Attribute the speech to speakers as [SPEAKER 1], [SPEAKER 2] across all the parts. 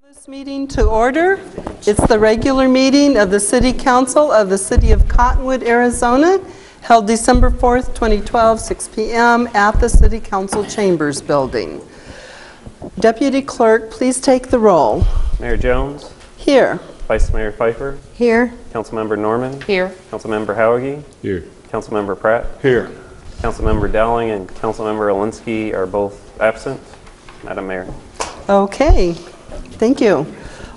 [SPEAKER 1] This meeting to order. It's the regular meeting of the City Council of the City of Cottonwood, Arizona, held December 4th, 2012, 6 p.m. at the City Council Chambers Building. Deputy Clerk, please take the roll.
[SPEAKER 2] Mayor Jones.
[SPEAKER 1] Here.
[SPEAKER 2] Vice Mayor Pfeiffer.
[SPEAKER 3] Here.
[SPEAKER 2] Councilmember Norman.
[SPEAKER 3] Here.
[SPEAKER 2] Councilmember Hauge.
[SPEAKER 4] Here.
[SPEAKER 2] Councilmember Pratt.
[SPEAKER 4] Here.
[SPEAKER 2] Councilmember Dowling and Councilmember Alinsky are both absent. Madam Mayor.
[SPEAKER 1] Okay. Thank you.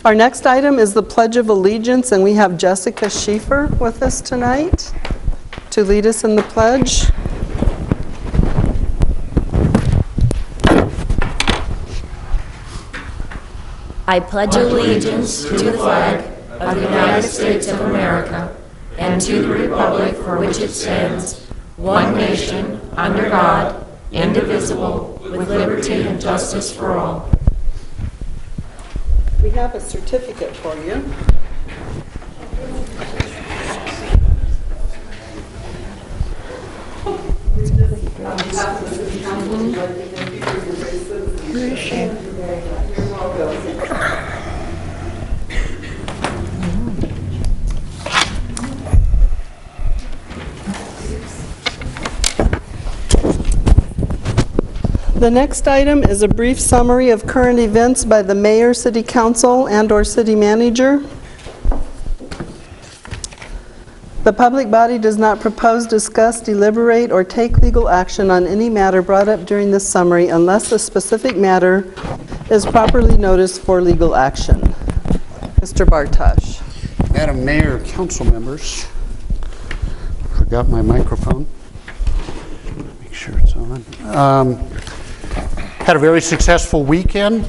[SPEAKER 1] Our next item is the Pledge of Allegiance, and we have Jessica Schieffer with us tonight to lead us in the pledge.
[SPEAKER 5] I pledge allegiance to the flag of the United States of America and to the republic for which it stands, one nation, under God, indivisible, with liberty and justice for all.
[SPEAKER 1] We have a certificate for you. The next item is a brief summary of current events by the Mayor, City Council, and/or City Manager. The public body does not propose, discuss, deliberate, or take legal action on any matter brought up during this summary unless a specific matter is properly noticed for legal action. Mr. Bartosh.
[SPEAKER 6] Madam Mayor, council members, forgot my microphone. Make sure it's on. Had a very successful weekend.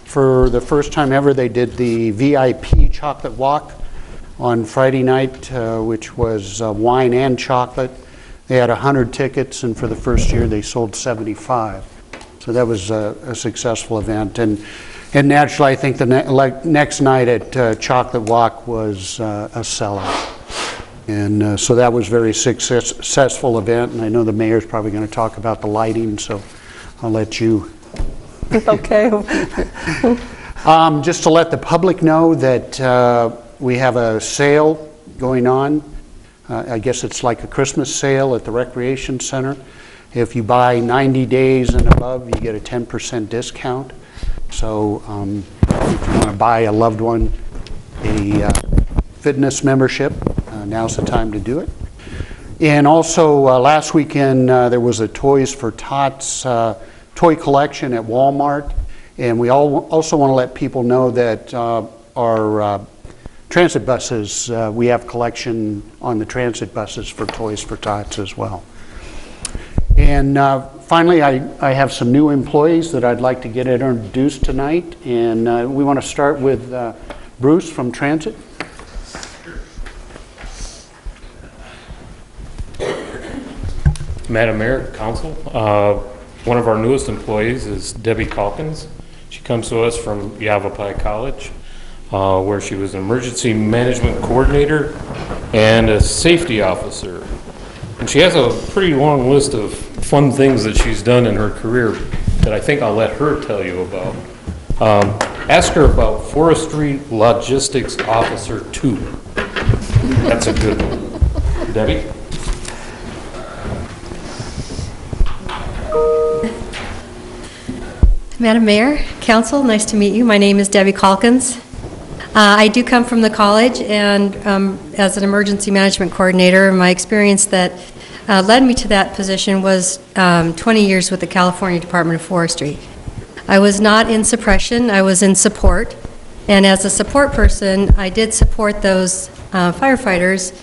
[SPEAKER 6] For the first time ever, they did the VIP chocolate walk on Friday night, which was wine and chocolate. They had 100 tickets, and for the first year, they sold 75. So that was a successful event. And naturally, I think the next night at Chocolate Walk was a sellout. And so that was a very successful event, and I know the mayor's probably going to talk about the lighting, so I'll let you.
[SPEAKER 1] Okay.
[SPEAKER 6] Just to let the public know that we have a sale going on. I guess it's like a Christmas sale at the Recreation Center. If you buy 90 days and above, you get a 10% discount. So if you want to buy a loved one a fitness membership, now's the time to do it. And also last weekend there was a Toys for Tots toy collection at Walmart, and we also want to let people know that our transit buses, we have collection on the transit buses for Toys for Tots as well. And finally, I have some new employees that I'd like to get introduced tonight, and we want to start with Bruce from Transit.
[SPEAKER 4] Madam Mayor, Council, one of our newest employees is Debbie Calkins. She comes to us from Yavapai College, where she was an emergency management coordinator and a safety officer. And she has a pretty long list of fun things that she's done in her career that I think I'll let her tell you about. Ask her about Forestry Logistics Officer 2. That's a good one. Debbie?
[SPEAKER 3] Madam Mayor, Council, nice to meet you. My name is Debbie Calkins. I do come from the college and as an emergency management coordinator. My experience that led me to that position was 20 years with the California Department of Forestry. I was not in suppression, I was in support. And as a support person, I did support those firefighters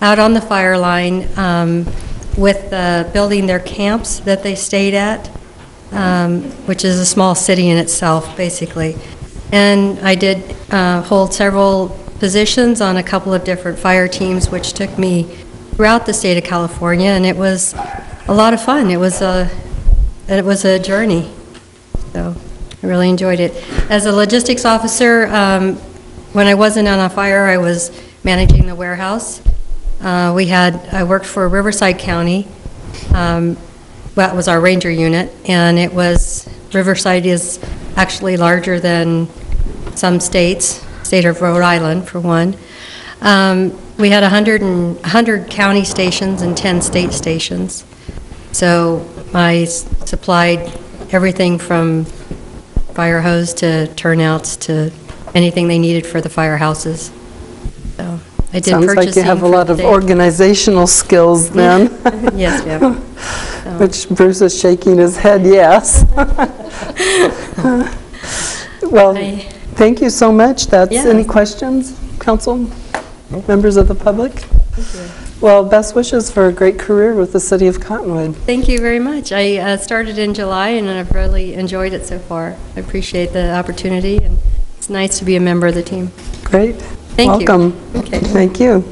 [SPEAKER 3] out on the fire line with building their camps that they stayed at, which is a small city in itself, basically. And I did hold several positions on a couple of different fire teams, which took me throughout the state of California, and it was a lot of fun. It was a journey, so I really enjoyed it. As a logistics officer, when I wasn't on a fire, I was managing the warehouse. I worked for Riverside County. That was our ranger unit, and it was Riverside is actually larger than some states, state of Rhode Island for one. We had 100 county stations and 10 state stations. So I supplied everything from fire hose to turnouts to anything they needed for the firehouses. So I did
[SPEAKER 1] Sounds like you have a lot of organizational skills then.
[SPEAKER 3] Yes, ma'am.
[SPEAKER 1] Which Bruce is shaking his head, yes. Well, thank you so much. Any questions, council? Members of the public?
[SPEAKER 3] Thank you.
[SPEAKER 1] Well, best wishes for a great career with the city of Cottonwood.
[SPEAKER 3] Thank you very much. I started in July, and I've really enjoyed it so far. I appreciate the opportunity, and it's nice to be a member of the team.
[SPEAKER 1] Great.
[SPEAKER 3] Thank you.
[SPEAKER 1] Welcome.
[SPEAKER 3] Okay.
[SPEAKER 1] Thank you.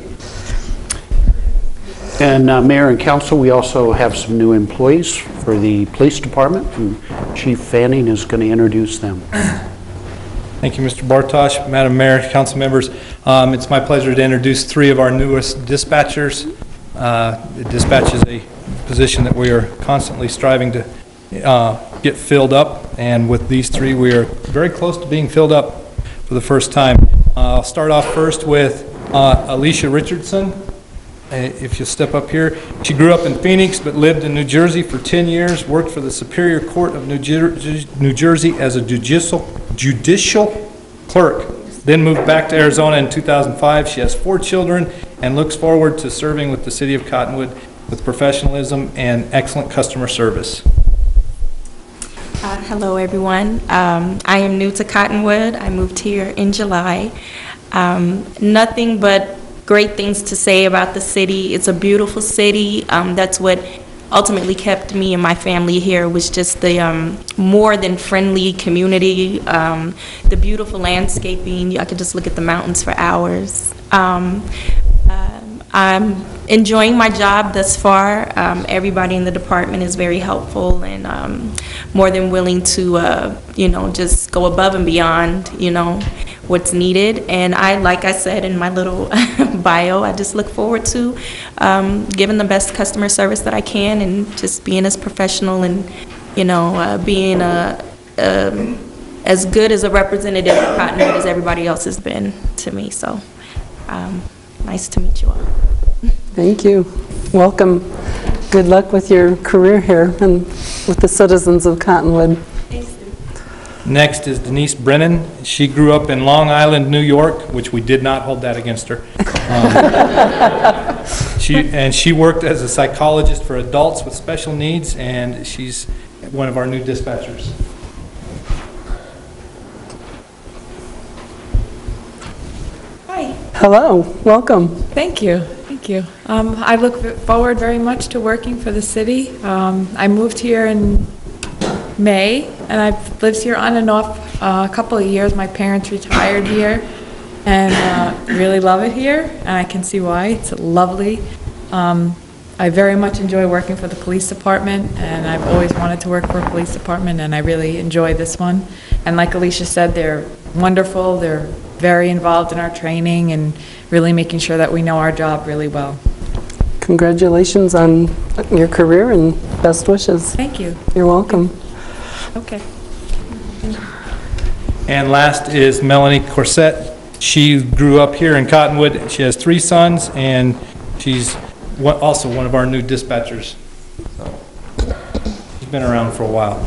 [SPEAKER 6] And Mayor and Council, we also have some new employees for the police department, and Chief Fanning is going to introduce them.
[SPEAKER 7] Thank you, Mr. Bartosh, Madam Mayor, council members. It's my pleasure to introduce 3 of our newest dispatchers. Dispatch is a position that we are constantly striving to get filled up, and with these 3, we are very close to being filled up for the first time. I'll start off first with Alicia Richardson. If you'll step up here. She grew up in Phoenix but lived in New Jersey for 10 years, worked for the Superior Court of New Jersey as a judicial clerk, then moved back to Arizona in 2005. She has 4 children and looks forward to serving with the City of Cottonwood with professionalism and excellent customer service.
[SPEAKER 8] Hello, everyone. I am new to Cottonwood. I moved here in July. Nothing but great things to say about the city. It's a beautiful city. That's what ultimately kept me and my family here, was just the more than friendly community, the beautiful landscaping. I could just look at the mountains for hours. I'm enjoying my job thus far. Everybody in the department is very helpful and more than willing to, just go above and beyond, what's needed. And like I said in my little bio, I just look forward to giving the best customer service that I can and just being as professional and, being as good as a representative of Cottonwood as everybody else has been to me. So nice to meet you all.
[SPEAKER 1] Thank you. Welcome. Good luck with your career here and with the citizens of Cottonwood.
[SPEAKER 7] Next is Denise Brennan. She grew up in Long Island, New York, which we did not hold that against her. She worked as a psychologist for adults with special needs, and she's one of our new dispatchers.
[SPEAKER 9] Hi.
[SPEAKER 1] Hello. Welcome.
[SPEAKER 9] Thank you. Thank you. I look forward very much to working for the city. I moved here in May, and I've lived here on and off a couple of years. My parents retired here, and really love it here, and I can see why. It's lovely. I very much enjoy working for the police department, and I've always wanted to work for a police department, and I really enjoy this one. And like Alicia said, they're wonderful. They're very involved in our training and really making sure that we know our job really well.
[SPEAKER 1] Congratulations on your career and best wishes.
[SPEAKER 9] Thank you.
[SPEAKER 1] You're welcome.
[SPEAKER 9] Okay.
[SPEAKER 7] And last is Melanie Corsett. She grew up here in Cottonwood. She has 3 sons, and she's also one of our new dispatchers. So, she's been around for a while.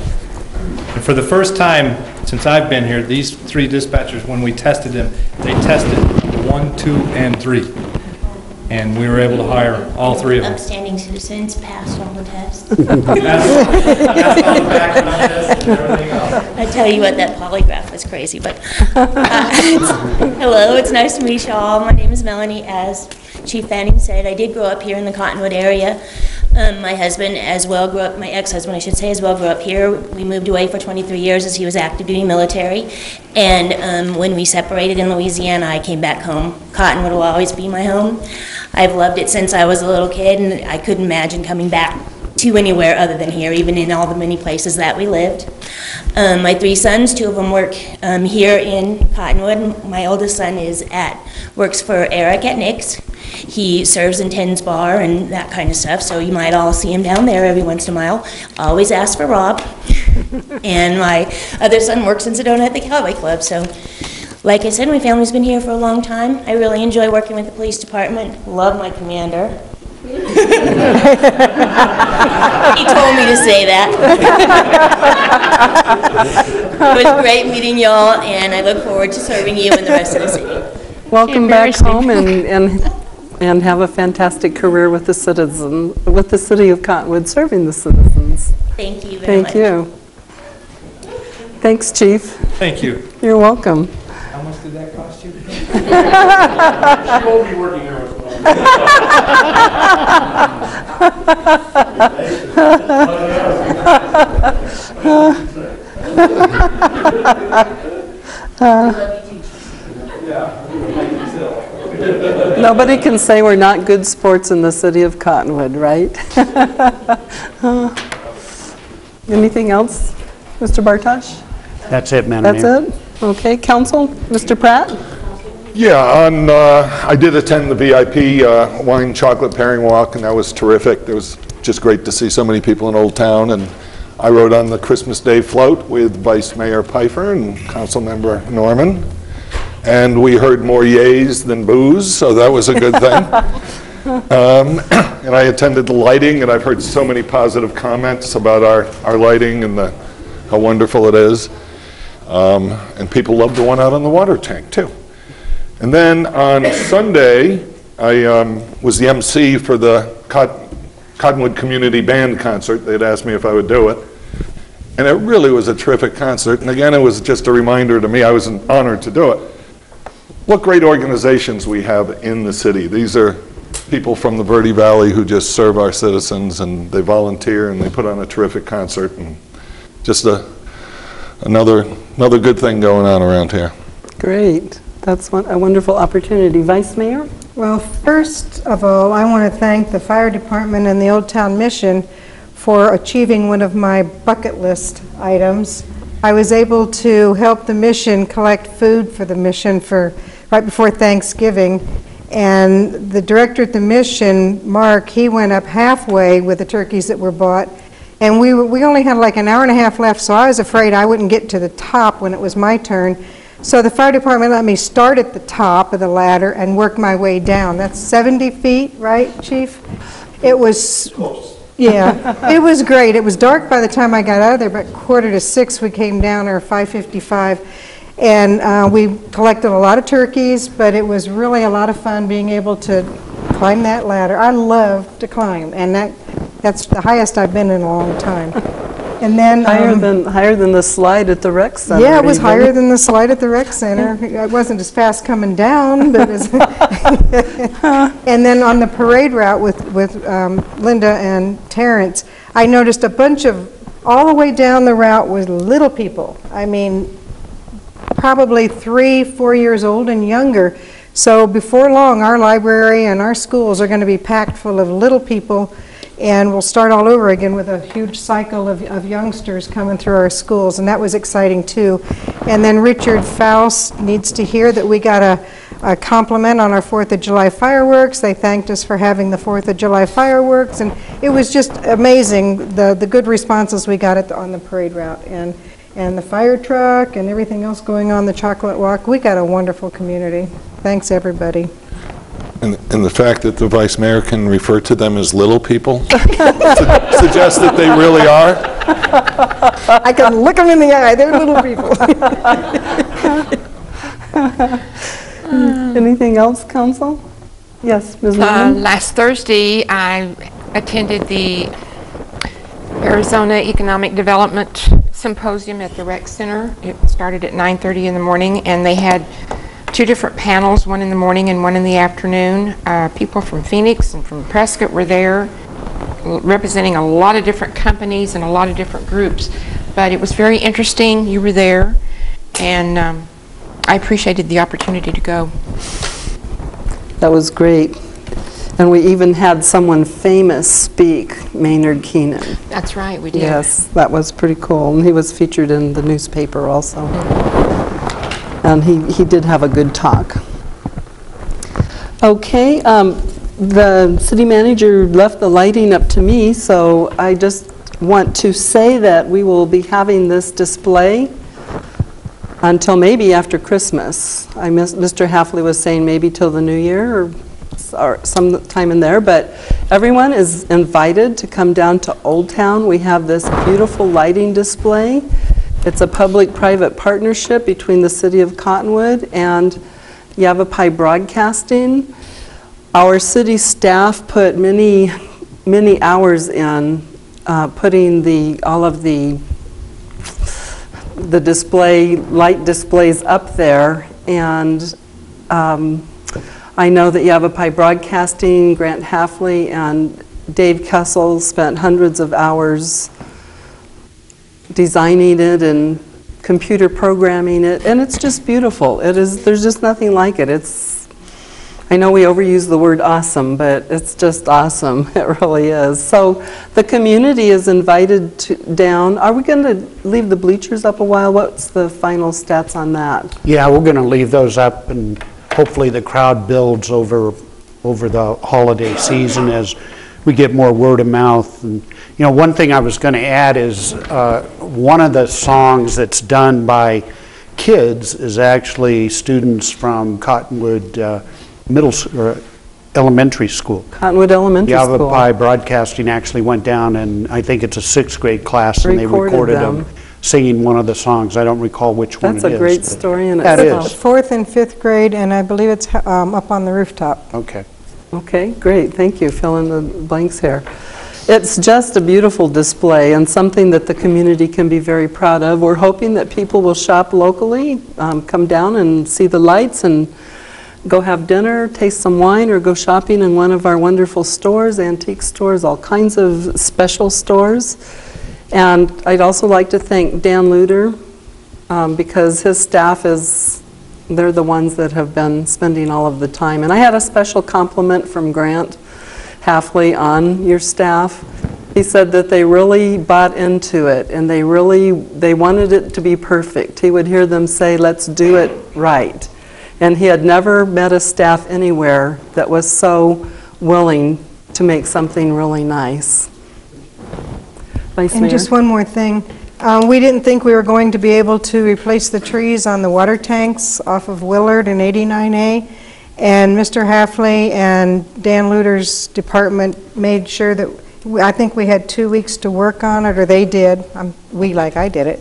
[SPEAKER 7] And for the first time since I've been here, these 3 dispatchers, when we tested them, they tested 1, 2, and 3. And we were able to hire all 3 of them.
[SPEAKER 5] Upstanding citizens passed all the tests. I tell you what, that polygraph was crazy, but hello, it's nice to meet you all. My name is Melanie. As Chief Fanning said, I did grow up here in the Cottonwood area. My husband as well grew up, my ex-husband I should say, as well grew up here. We moved away for 23 years as he was active duty military. And when we separated in Louisiana, I came back home. Cottonwood will always be my home. I've loved it since I was a little kid, and I couldn't imagine coming back to anywhere other than here, even in all the many places that we lived. My 3 sons, 2 of them work here in Cottonwood. My oldest son works for Eric at Nick's. He serves in Tens Bar and that kind of stuff, so you might all see him down there every once in a while. Always ask for Rob. And my other son works in Sedona at the Cowboy Club. So, like I said, my family's been here for a long time. I really enjoy working with the police department. Love my commander. He told me to say that. It was great meeting y'all, and I look forward to serving you and the rest of the city.
[SPEAKER 1] Welcome back home and have a fantastic career with the city of Cottonwood, serving the citizens.
[SPEAKER 5] Thank you very much.
[SPEAKER 1] Thank you. Thanks, Chief.
[SPEAKER 7] Thank you.
[SPEAKER 1] You're welcome.
[SPEAKER 7] How much did that cost you?
[SPEAKER 4] She won't be working here as
[SPEAKER 1] Nobody can say we're not good sports in the city of Cottonwood, right? Anything else, Mr. Bartosh?
[SPEAKER 6] That's it, Madam Mayor.
[SPEAKER 1] That's it? Okay, Council, Mr. Pratt?
[SPEAKER 10] Yeah, I did attend the VIP wine chocolate pairing walk, and that was terrific. It was just great to see so many people in Old Town, and I rode on the Christmas Day float with Vice Mayor Pfeiffer and Council Member Norman, and we heard more yays than boos, so that was a good thing. And I attended the lighting, and I've heard so many positive comments about our lighting and how wonderful it is. And people love the one out on the water tank, too. And then on Sunday, I was the MC for the Cottonwood Community Band concert. They'd asked me if I would do it. And it really was a terrific concert. And again, it was just a reminder to me, I was honored to do it. What great organizations we have in the city. These are people from the Verde Valley who just serve our citizens, and they volunteer, and they put on a terrific concert. And just another good thing going on around here.
[SPEAKER 1] Great. That's a wonderful opportunity. Vice Mayor?
[SPEAKER 11] Well, first of all, I want to thank the Fire Department and the Old Town Mission for achieving one of my bucket list items. I was able to help the mission collect food for the mission right before Thanksgiving, and the director at the mission, Mark, he went up halfway with the turkeys that were bought, and we only had like an hour and a half left, so I was afraid I wouldn't get to the top when it was my turn. So the fire department let me start at the top of the ladder and work my way down. That's 70 feet, right, Chief? It was close. Yeah, it was great. It was dark by the time I got out of there, but 5:45 we came down, or 5:55, and we collected a lot of turkeys, but it was really a lot of fun being able to climb that ladder. I love to climb, and that's the highest I've been in a long time. And then
[SPEAKER 1] higher than the slide at the rec center.
[SPEAKER 11] Yeah, it was higher than the slide at the rec center. I wasn't as fast coming down, but and then on the parade route with Linda and Terrence, I noticed a bunch of, all the way down the route was little people. I mean, probably 3-4 years old and younger. So before long, our library and our schools are going to be packed full of little people. And we'll start all over again with a huge cycle of youngsters coming through our schools, and that was exciting too. And then Richard Faust needs to hear that we got a compliment on our 4th of July fireworks. They thanked us for having the 4th of July fireworks, and it was just amazing the good responses we got on the parade route. And the fire truck and everything else going on, the chocolate walk. We got a wonderful community. Thanks, everybody.
[SPEAKER 10] And the fact that the Vice Mayor can refer to them as little people suggests that they really are.
[SPEAKER 11] I can look them in the eye. They're little people.
[SPEAKER 1] Anything else, Council? Yes, Ms. Norman?
[SPEAKER 12] Last Thursday, I attended the Arizona Economic Development Symposium at the Rec Center. It started at 9:30 in the morning, and they had 2 different panels, one in the morning and one in the afternoon. People from Phoenix and from Prescott were there, representing a lot of different companies and a lot of different groups. But it was very interesting. You were there, and I appreciated the opportunity to go.
[SPEAKER 1] That was great. And we even had someone famous speak, Maynard Keenan.
[SPEAKER 12] That's right, we did.
[SPEAKER 1] Yes, that was pretty cool. And he was featured in the newspaper also. And he did have a good talk. Okay, the city manager left the lighting up to me, so I just want to say that we will be having this display until maybe after Christmas. Mr. Halfley was saying maybe till the new year or some time in there, but everyone is invited to come down to Old Town. We have this beautiful lighting display. It's a public-private partnership between the City of Cottonwood and Yavapai Broadcasting. Our city staff put many hours in putting all of the display, light displays up there, and I know that Yavapai Broadcasting, Grant Halfley, and Dave Kessel spent hundreds of hours designing it and computer programming it, and it's just beautiful. There's just nothing like it. I know we overuse the word awesome, but it's just awesome. It really is. So the community is invited down. Are we going to leave the bleachers up a while? What's the final stats on that?
[SPEAKER 6] Yeah, we're going to leave those up, and hopefully the crowd builds over the holiday season as we get more word of mouth. And you know, one thing I was going to add is one of the songs that's done by kids is actually students from Cottonwood Elementary School.
[SPEAKER 1] Cottonwood Elementary School.
[SPEAKER 6] Yavapai Broadcasting actually went down, and I think it's a 6th grade class, and they recorded them singing one of the songs. I don't recall which one it is.
[SPEAKER 1] That's a great story in
[SPEAKER 6] itself.
[SPEAKER 1] itself.
[SPEAKER 6] That is.
[SPEAKER 11] 4th and 5th grade, and I believe it's up on the rooftop.
[SPEAKER 6] Okay.
[SPEAKER 1] Okay, great. Thank you. Fill in the blanks here. It's just a beautiful display and something that the community can be very proud of. We're hoping that people will shop locally, come down and see the lights and go have dinner, taste some wine, or go shopping in one of our wonderful stores, antique stores, all kinds of special stores. And I'd also like to thank Dan Luder because his staff they're the ones that have been spending all of the time. And I had a special compliment from Grant Halfley on your staff. He said that they really bought into it, and they wanted it to be perfect. He would hear them say, "Let's do it right." And he had never met a staff anywhere that was so willing to make something really nice. Vice Mayor?
[SPEAKER 11] And just one more thing. We didn't think we were going to be able to replace the trees on the water tanks off of Willard and 89A. And Mr. Halfley and Dan Luder's department made sure that, I think we had 2 weeks to work on it, or they did. I did it.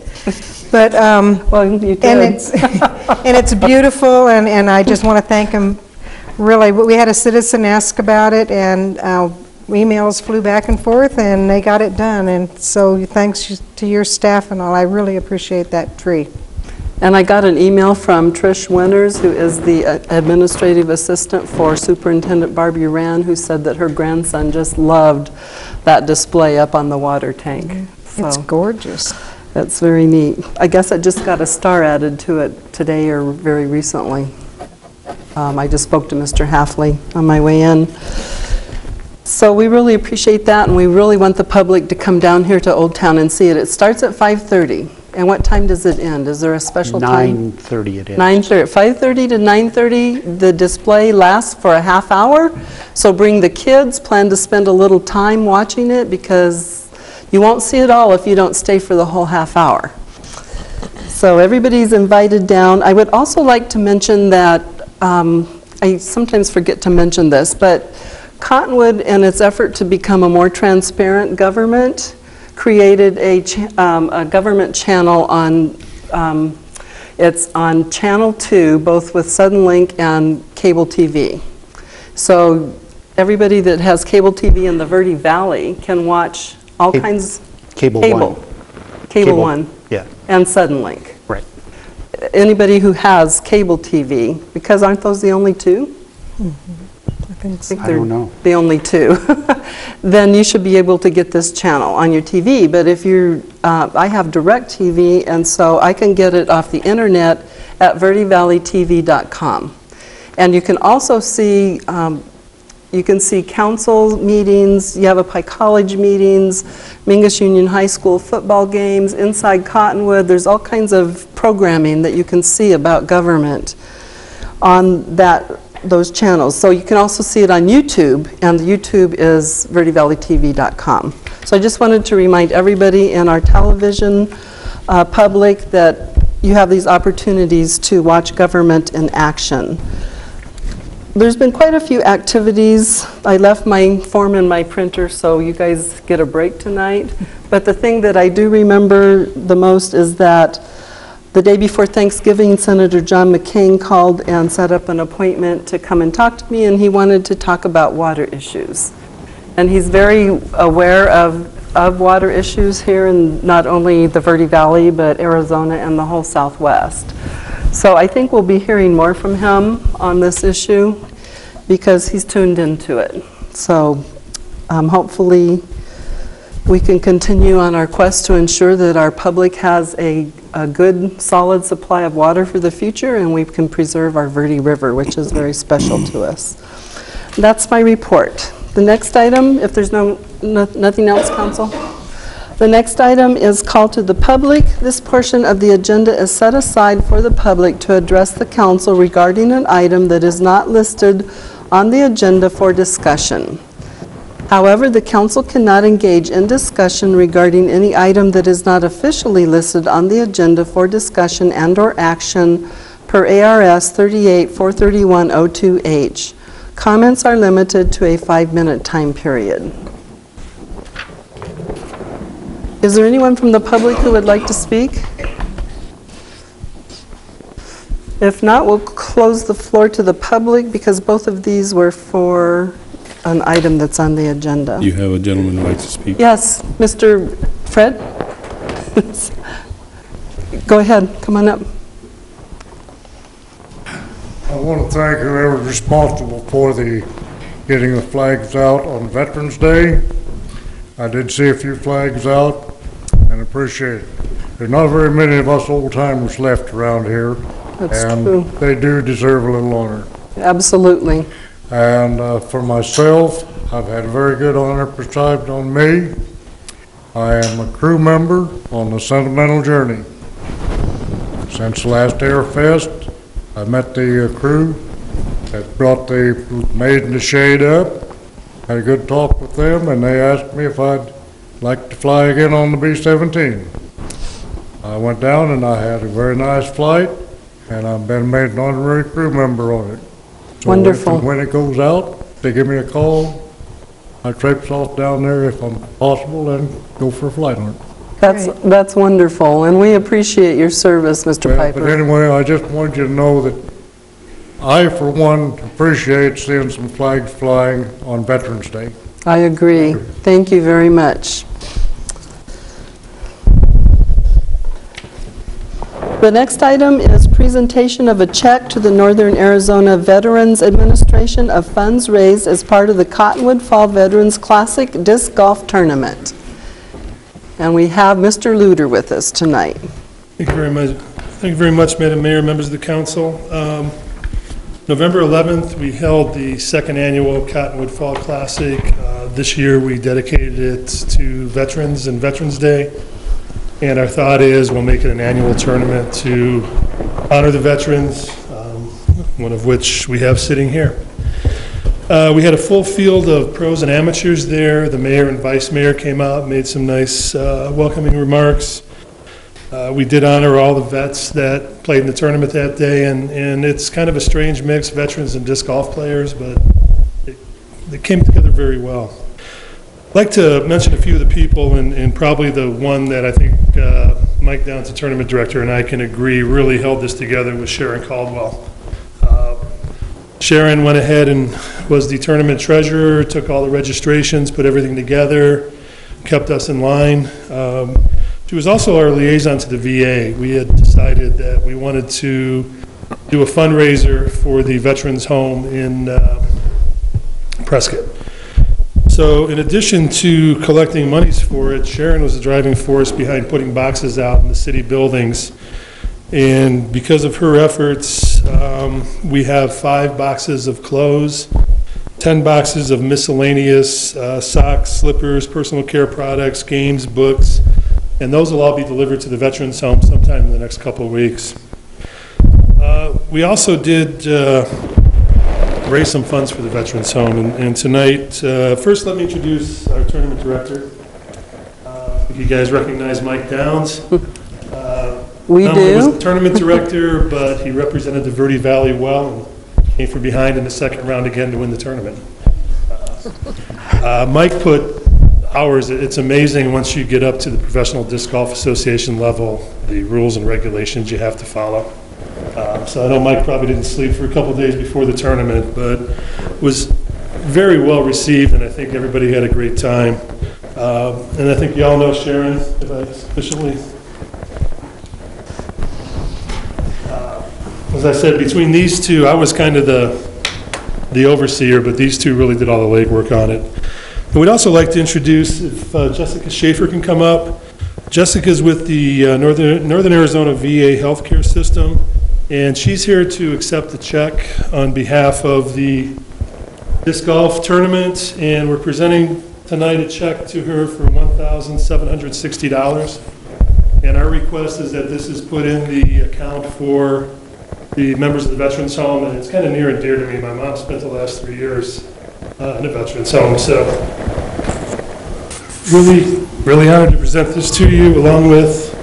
[SPEAKER 11] But,
[SPEAKER 1] well, you did.
[SPEAKER 11] And it's beautiful, and I just want to thank them. Really, we had a citizen ask about it, and emails flew back and forth, and they got it done. And so thanks to your staff and all. I really appreciate that tree.
[SPEAKER 1] And I got an email from Trish Winters, who is the administrative assistant for Superintendent Barbie Rand, who said that her grandson just loved that display up on the water tank. So
[SPEAKER 11] it's gorgeous.
[SPEAKER 1] That's very neat. I guess it just got a star added to it today or very recently. I just spoke to Mr. Halfley on my way in. So we really appreciate that, and we really want the public to come down here to Old Town and see it. It starts at 5:30. And what time does it end? Is there a special time?
[SPEAKER 6] 9:30 it ends.
[SPEAKER 1] 9:30. 5:30 to 9:30. The display lasts for a half hour. So bring the kids. Plan to spend a little time watching it, because you won't see it all if you don't stay for the whole half hour. So everybody's invited down. I would also like to mention that, I sometimes forget to mention this, but Cottonwood, in its effort to become a more transparent government, created a government channel on, it's on Channel 2, both with Suddenlink and cable TV. So everybody that has cable TV in the Verde Valley can watch all kinds.
[SPEAKER 6] Cable
[SPEAKER 1] One.
[SPEAKER 6] Yeah.
[SPEAKER 1] And Suddenlink.
[SPEAKER 6] Right.
[SPEAKER 1] Anybody who has cable TV, because aren't those the only two?
[SPEAKER 11] I think so.
[SPEAKER 1] I
[SPEAKER 6] don't know.
[SPEAKER 1] The only two. Then you should be able to get this channel on your TV. But if you're, I have DirecTV, and so I can get it off the internet at verdevalleytv.com. And you can also see, you can see council meetings, Yavapai College meetings, Mingus Union High School football games, Inside Cottonwood. There's all kinds of programming that you can see about government on those channels. So you can also see it on YouTube, and the YouTube is verdevalleytv.com. So I just wanted to remind everybody in our television public that you have these opportunities to watch government in action. There's been quite a few activities. I left my form in my printer, so you guys get a break tonight. But the thing that I do remember the most is that the day before Thanksgiving, Senator John McCain called and set up an appointment to come and talk to me, and he wanted to talk about water issues. And he's very aware of water issues here in not only the Verde Valley, but Arizona and the whole Southwest. So I think we'll be hearing more from him on this issue because he's tuned into it. So hopefully we can continue on our quest to ensure that our public has a good, solid supply of water for the future, and we can preserve our Verde River, which is very special to us. That's my report. The next item, if there's nothing else, Council? The next item is call to the public. This portion of the agenda is set aside for the public to address the council regarding an item that is not listed on the agenda for discussion. However, the council cannot engage in discussion regarding any item that is not officially listed on the agenda for discussion and/or action per ARS 38-431-02H. Comments are limited to a 5-minute time period. Is there anyone from the public who would like to speak? If not, we'll close the floor to the public because both of these were for an item that's on the agenda.
[SPEAKER 13] You have a gentleman who would like to speak?
[SPEAKER 1] Yes, Mr. Fred? Go ahead, come on up.
[SPEAKER 14] I want to thank whoever's responsible for getting the flags out on Veterans Day. I did see a few flags out and appreciate it. There's not very many of us old timers left around here.
[SPEAKER 1] That's
[SPEAKER 14] and
[SPEAKER 1] true.
[SPEAKER 14] They do deserve a little honor.
[SPEAKER 1] Absolutely.
[SPEAKER 14] And for myself, I've had very good honor prescribed on me. I am a crew member on the Sentimental Journey. Since the last Air Fest, I met the crew that made the shade up. Had a good talk with them, and they asked me if I'd like to fly again on the B-17. I went down and I had a very nice flight, and I've been made an honorary crew member on it. So
[SPEAKER 1] wonderful.
[SPEAKER 14] When it goes out, they give me a call. I traipse off down there if I'm possible and go for a flight on it.
[SPEAKER 1] That's wonderful, and we appreciate your service, Mr. Piper.
[SPEAKER 14] But anyway, I just wanted you to know that I, for one, appreciate seeing some flags flying on Veterans Day.
[SPEAKER 1] I agree. Thank you very much. The next item is presentation of a check to the Northern Arizona Veterans Administration of funds raised as part of the Cottonwood Fall Veterans Classic Disc Golf Tournament. And we have Mr. Luter with us tonight.
[SPEAKER 15] Thank you very much. Thank you very much, Madam Mayor, members of the council. November 11th, we held the second annual Cottonwood Fall Classic. This year, we dedicated it to veterans and Veterans Day. And our thought is we'll make it an annual tournament to honor the veterans, one of which we have sitting here. We had a full field of pros and amateurs there. The mayor and vice mayor came out, made some nice welcoming remarks. We did honor all the vets that played in the tournament that day, and it's kind of a strange mix, veterans and disc golf players, but they came together very well. I'd like to mention a few of the people, and probably the one that I think Mike Downs, the tournament director, and I can agree really held this together was Sharon Caldwell. Sharon went ahead and was the tournament treasurer, took all the registrations, put everything together, kept us in line. She was also our liaison to the VA. We had decided that we wanted to do a fundraiser for the Veterans Home in Prescott. So in addition to collecting monies for it, Sharon was the driving force behind putting boxes out in the city buildings. And because of her efforts, we have 5 boxes of clothes, 10 boxes of miscellaneous socks, slippers, personal care products, games, books, and those will all be delivered to the Veterans Home sometime in the next couple of weeks. We also did raise some funds for the Veterans Home, and tonight, first let me introduce our tournament director, you guys recognize Mike Downs.
[SPEAKER 1] We
[SPEAKER 15] Not only was
[SPEAKER 1] do.
[SPEAKER 15] the tournament director, but he represented the Verde Valley well and came from behind in the second round again to win the tournament. Mike put hours, it's amazing once you get up to the Professional Disc Golf Association level, the rules and regulations you have to follow. So I know Mike probably didn't sleep for a couple days before the tournament, but was very well received, and I think everybody had a great time. And I think you all know Sharon, if I sufficiently. As I said, between these two, I was kind of the overseer, but these two really did all the legwork on it. And we'd also like to introduce, if Jessica Schaefer can come up. Jessica's with the Northern Arizona VA healthcare system, and she's here to accept the check on behalf of the disc golf tournament, and we're presenting tonight a check to her for $1,760. And our request is that this is put in the account for the members of the Veterans Home, and it's kind of near and dear to me. My mom spent the last 3 years in a Veterans Home, so really honored to present this to you along with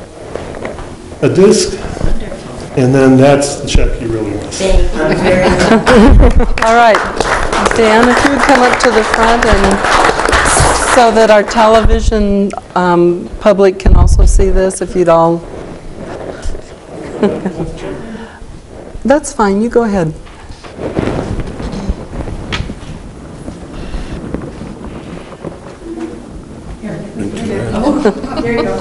[SPEAKER 15] a disc, and then that's the check you really want.
[SPEAKER 5] Thank you very much.
[SPEAKER 1] All right. Dan, if you would come up to the front and so that our television public can also see this, if you'd all. That's fine, you go ahead.
[SPEAKER 9] There you go.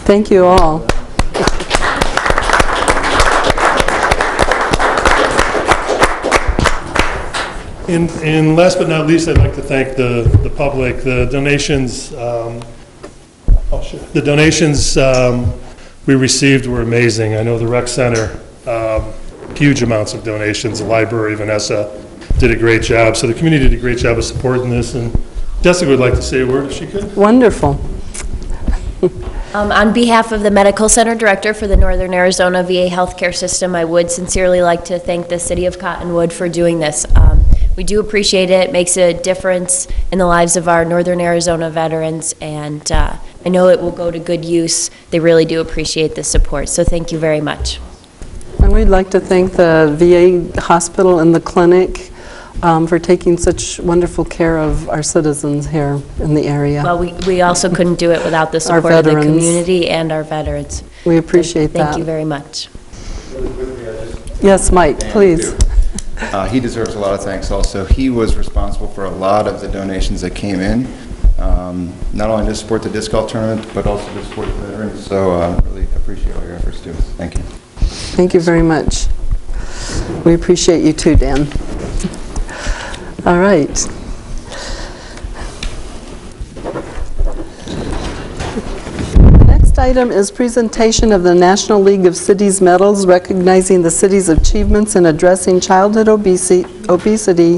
[SPEAKER 1] Thank you all.
[SPEAKER 15] And last but not least, I'd like to thank the public. The donations we received were amazing. I know the rec center, huge amounts of donations. The library, Vanessa, did a great job. So the community did a great job of supporting this. And Jessica would like to say a word if she could.
[SPEAKER 1] Wonderful.
[SPEAKER 5] On behalf of the Medical Center Director for the Northern Arizona VA Healthcare System, I would sincerely like to thank the City of Cottonwood for doing this. We do appreciate it. It makes a difference in the lives of our Northern Arizona veterans, and I know it will go to good use. They really do appreciate the support, so thank you very much.
[SPEAKER 1] And we'd like to thank the VA hospital and the clinic for taking such wonderful care of our citizens here in the area.
[SPEAKER 5] Well, we also couldn't do it without the support of the community and our veterans.
[SPEAKER 1] We appreciate that.
[SPEAKER 5] Thank you very much.
[SPEAKER 1] Yes, Mike, please.
[SPEAKER 13] He deserves a lot of thanks also. He was responsible for a lot of the donations that came in, not only to support the disc golf tournament, but also to support the veterans. So really appreciate all your efforts too. Thank you.
[SPEAKER 1] Thank you very much. We appreciate you too, Dan. All right. The next item is presentation of the National League of Cities medals recognizing the city's achievements in addressing childhood obesity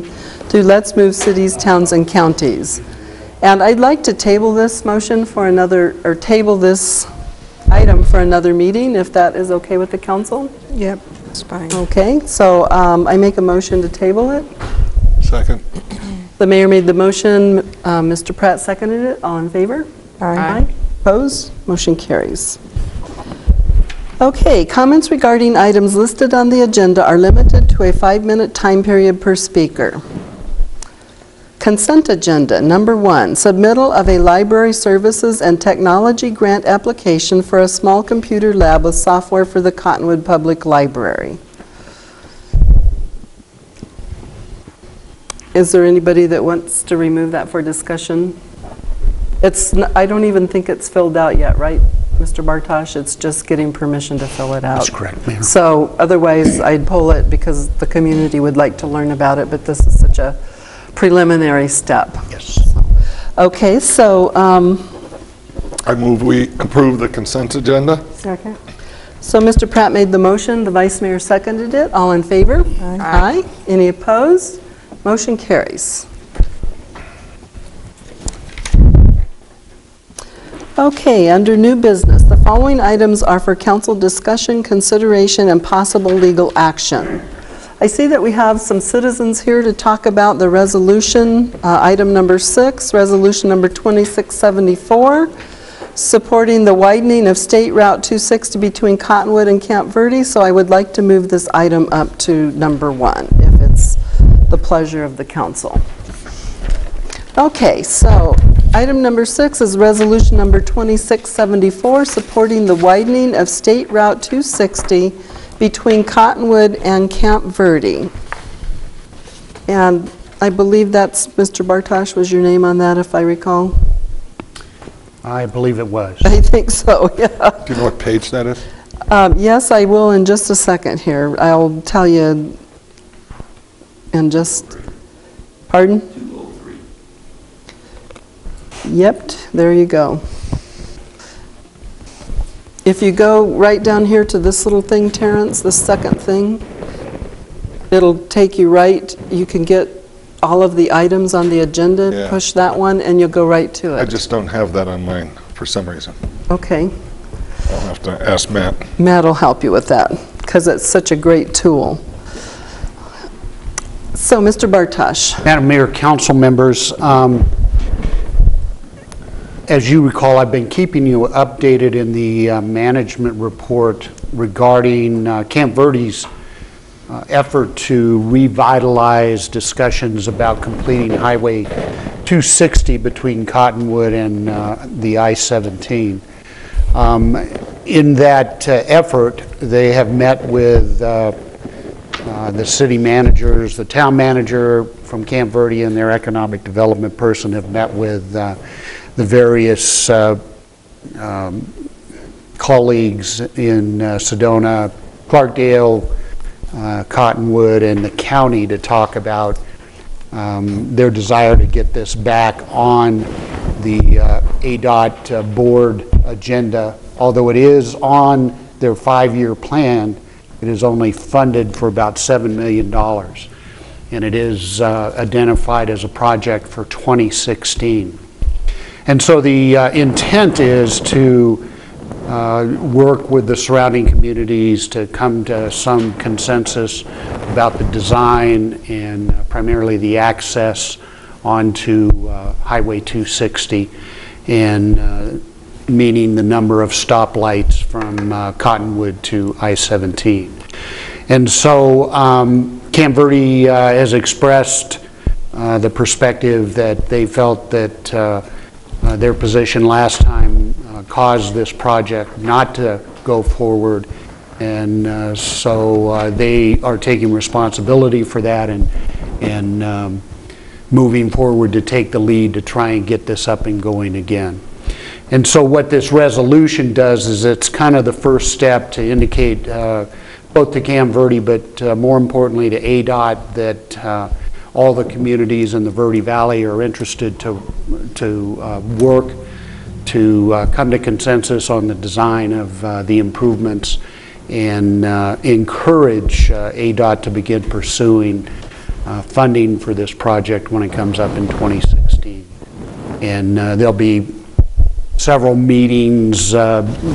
[SPEAKER 1] through Let's Move Cities, Towns, and Counties. And I'd like to table this motion for another, or table this item for another meeting, if that is okay with the council?
[SPEAKER 11] Yep, that's fine.
[SPEAKER 1] Okay, so I make a motion to table it.
[SPEAKER 10] Second.
[SPEAKER 1] The mayor made the motion, Mr. Pratt seconded it. All in favor?
[SPEAKER 11] Aye.
[SPEAKER 1] Opposed? Motion carries. Okay, comments regarding items listed on the agenda are limited to a 5-minute time period per speaker. Consent agenda, number 1, submittal of a library services and technology grant application for a small computer lab with software for the Cottonwood Public Library. Is there anybody that wants to remove that for discussion? I don't even think it's filled out yet, right, Mr. Bartosh? It's just getting permission to fill it out.
[SPEAKER 6] That's correct, Mayor.
[SPEAKER 1] So otherwise, I'd pull it because the community would like to learn about it, but this is such a preliminary step.
[SPEAKER 6] Yes.
[SPEAKER 1] Okay, so
[SPEAKER 10] I move we approve the consent agenda.
[SPEAKER 11] Second.
[SPEAKER 1] so Mr. Pratt made the motion, the vice mayor seconded it. All in favor? Aye. Any opposed? Motion carries. Okay, under new business, the following items are for council discussion, consideration, and possible legal action. I see that we have some citizens here to talk about the resolution, item number 6, resolution number 2674, supporting the widening of State Route 260 between Cottonwood and Camp Verde. So I would like to move this item up to number 1, if it's the pleasure of the council. Okay, so item number 6 is resolution number 2674, supporting the widening of State Route 260 between Cottonwood and Camp Verde. And I believe that's, Mr. Bartosh, was your name on that, if I recall?
[SPEAKER 6] I believe it was.
[SPEAKER 1] I think so, yeah.
[SPEAKER 10] Do you know what page that is?
[SPEAKER 1] Yes, I will in just a second here. I'll tell you in just, pardon?
[SPEAKER 16] 203.
[SPEAKER 1] Yep, there you go. If you go right down here to this little thing, Terrence, the second thing, it'll take you right. You can get all of the items on the agenda,
[SPEAKER 10] Yeah.
[SPEAKER 1] push that one, and you'll go right to it.
[SPEAKER 10] I just don't have that on mine for some reason.
[SPEAKER 1] Okay.
[SPEAKER 10] I'll have to ask Matt.
[SPEAKER 1] Matt will help you with that, because it's such a great tool. So, Mr. Bartosh.
[SPEAKER 6] Madam Mayor, council members, as you recall, I've been keeping you updated in the management report regarding Camp Verde's effort to revitalize discussions about completing Highway 260 between Cottonwood and the I-17. In that effort, they have met with the city managers, the town manager from Camp Verde and their economic development person have met with the various colleagues in Sedona, Clarkdale, Cottonwood, and the county to talk about their desire to get this back on the ADOT board agenda. Although it is on their 5-year plan, it is only funded for about $7 million. And it is identified as a project for 2016. And so the intent is to work with the surrounding communities to come to some consensus about the design and primarily the access onto Highway 260 and meaning the number of stoplights from Cottonwood to I-17. And so Camp Verde has expressed the perspective that they felt that their position last time caused this project not to go forward, and so they are taking responsibility for that and moving forward to take the lead to try and get this up and going again. And so what this resolution does is it's kind of the first step to indicate both to Camp Verde, but more importantly to ADOT, that all the communities in the Verde Valley are interested to work to come to consensus on the design of the improvements and encourage ADOT to begin pursuing funding for this project when it comes up in 2016. And there'll be several meetings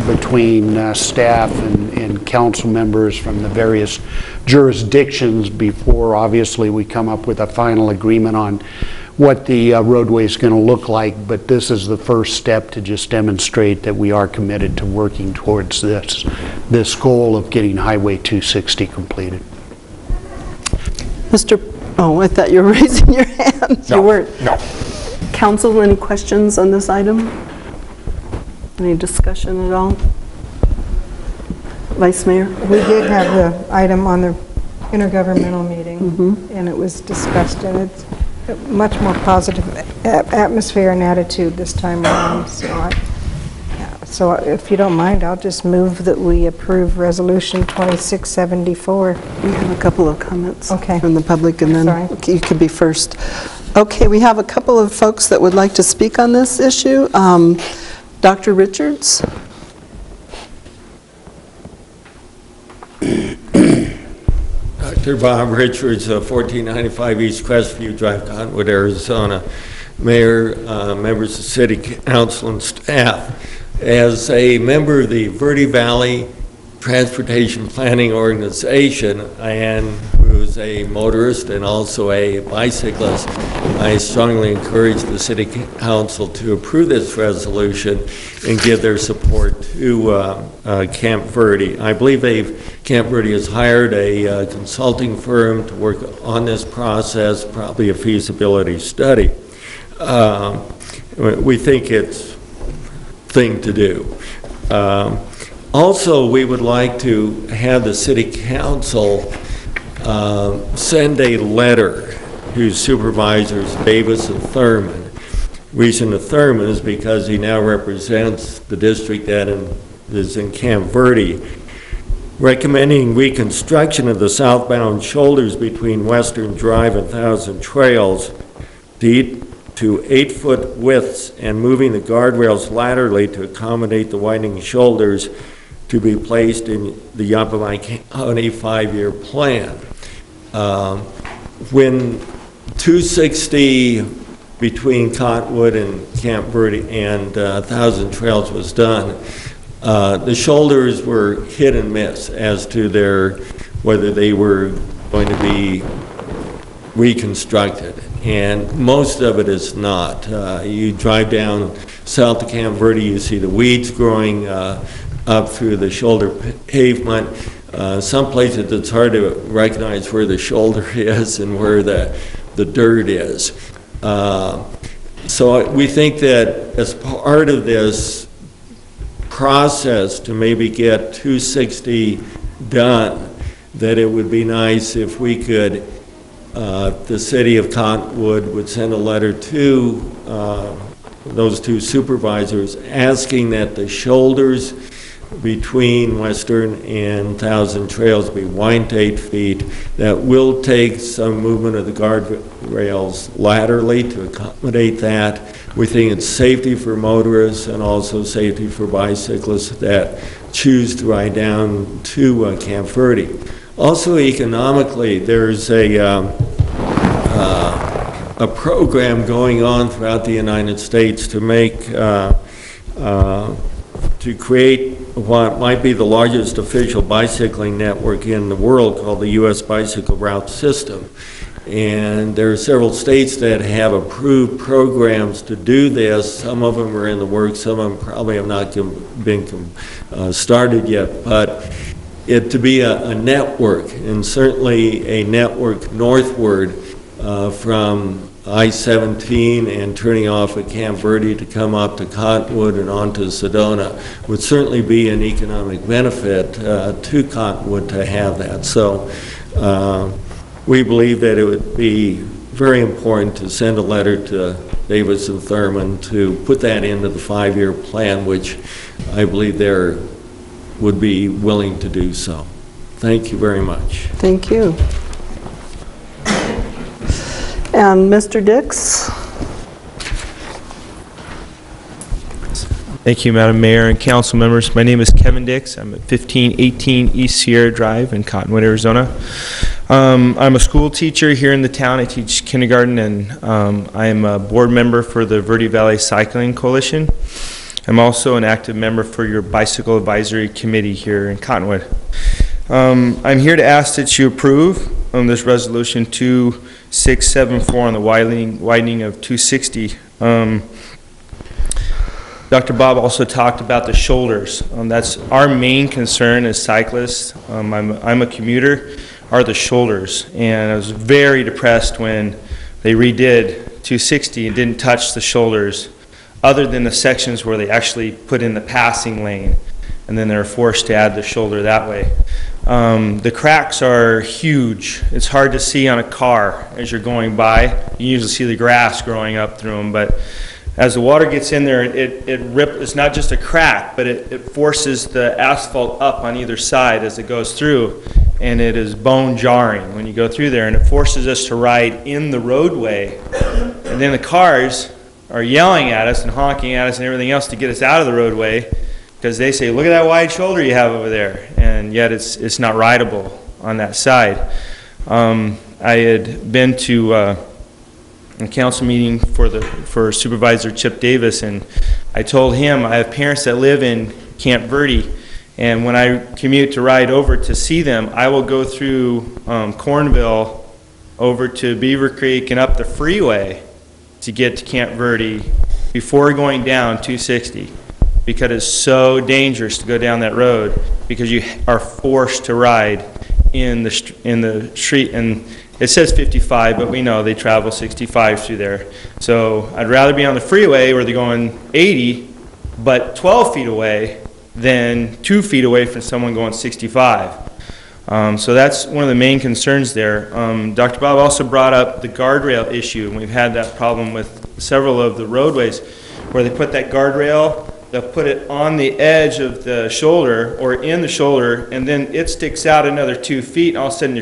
[SPEAKER 6] between staff and council members from the various jurisdictions before obviously we come up with a final agreement on what the roadway is going to look like, but this is the first step to just demonstrate that we are committed to working towards this goal of getting Highway 260 completed.
[SPEAKER 1] Oh, I thought you were raising your hand.
[SPEAKER 10] No,
[SPEAKER 1] you weren't.
[SPEAKER 10] No.
[SPEAKER 1] Council, any questions on this item? Any discussion at all? Vice Mayor?
[SPEAKER 11] We did have the item on the intergovernmental meeting, and it was discussed, and it's a much more positive atmosphere and attitude this time around. So if you don't mind, I'll just move that we approve Resolution 2674.
[SPEAKER 1] We have a couple of comments
[SPEAKER 11] from
[SPEAKER 1] the public, and then you could be first. Okay, we have a couple of folks that would like to speak on this issue. Dr. Richards?
[SPEAKER 16] Dr. Bob Richards, 1495 East Crestview Drive, Cottonwood, Arizona. Mayor, members of City Council, and staff. As a member of the Verde Valley Transportation Planning Organization, and who's a motorist and also a bicyclist, I strongly encourage the City Council to approve this resolution and give their support to Camp Verde. I believe Camp Verde has hired a consulting firm to work on this process, probably a feasibility study. We think it's thing to do. Also, we would like to have the City Council send a letter to Supervisors Davis and Thurman. Reason of Thurman is because he now represents the district that is in Camp Verde, recommending reconstruction of the southbound shoulders between Western Drive and Thousand Trails to 8-foot widths and moving the guardrails laterally to accommodate the widening shoulders to be placed in the Yavapai County 5-year plan. When 260 between Cottonwood and Camp Verde and Thousand Trails was done, the shoulders were hit and miss as to whether they were going to be reconstructed, and most of it is not. You drive down south of Camp Verde, you see the weeds growing up through the shoulder pavement. Some places it's hard to recognize where the shoulder is and where the dirt is. So we think that as part of this process to maybe get 260 done, that it would be nice if we could, the city of Cottonwood would send a letter to those two supervisors asking that the shoulders between Western and Thousand Trails be widened to 8 feet. That will take some movement of the guardrails laterally to accommodate that. We think it's safety for motorists and also safety for bicyclists that choose to ride down to Camp Verde. Also economically, there's a program going on throughout the United States to make to create what might be the largest official bicycling network in the world, called the U.S. Bicycle Route System. And there are several states that have approved programs to do this. Some of them are in the works, some of them probably have not been started yet, but it to be a network, and certainly a network northward from I-17 and turning off at Camp Verde to come up to Cottonwood and on to Sedona would certainly be an economic benefit to Cottonwood to have that. So we believe that it would be very important to send a letter to Davis and Thurman to put that into the 5-year plan, which I believe they would be willing to do so. Thank you very much.
[SPEAKER 1] Thank you. And Mr. Dix?
[SPEAKER 17] Thank you, Madam Mayor and council members. My name is Kevin Dix. I'm at 1518 East Sierra Drive in Cottonwood, Arizona. I'm a school teacher here in the town. I teach kindergarten, and I am a board member for the Verde Valley Cycling Coalition. I'm also an active member for your Bicycle Advisory Committee here in Cottonwood. I'm here to ask that you approve on this resolution 2674 on the widening of 260. Dr. Bob also talked about the shoulders. That's our main concern as cyclists. I'm a commuter, are the shoulders. And I was very depressed when they redid 260 and didn't touch the shoulders, other than the sections where they actually put in the passing lane, and then they're forced to add the shoulder that way. The cracks are huge. It's hard to see on a car as you're going by. You usually see the grass growing up through them, but as the water gets in there, it's not just a crack, but it forces the asphalt up on either side as it goes through, and it is bone jarring when you go through there, and it forces us to ride in the roadway, and then the cars are yelling at us and honking at us and everything else to get us out of the roadway, because they say, look at that wide shoulder you have over there, and yet it's not rideable on that side. I had been to a council meeting for Supervisor Chip Davis, and I told him I have parents that live in Camp Verde, and when I commute to ride over to see them, I will go through Cornville over to Beaver Creek and up the freeway to get to Camp Verde before going down 260, because it's so dangerous to go down that road because you are forced to ride in the street, and it says 55, but we know they travel 65 through there. So I'd rather be on the freeway where they're going 80, but 12 feet away than 2 feet away from someone going 65. So that's one of the main concerns there. Dr. Bob also brought up the guardrail issue, and we've had that problem with several of the roadways where they put that guardrail, they'll put it on the edge of the shoulder or in the shoulder, and then it sticks out another 2 feet, and all of a sudden your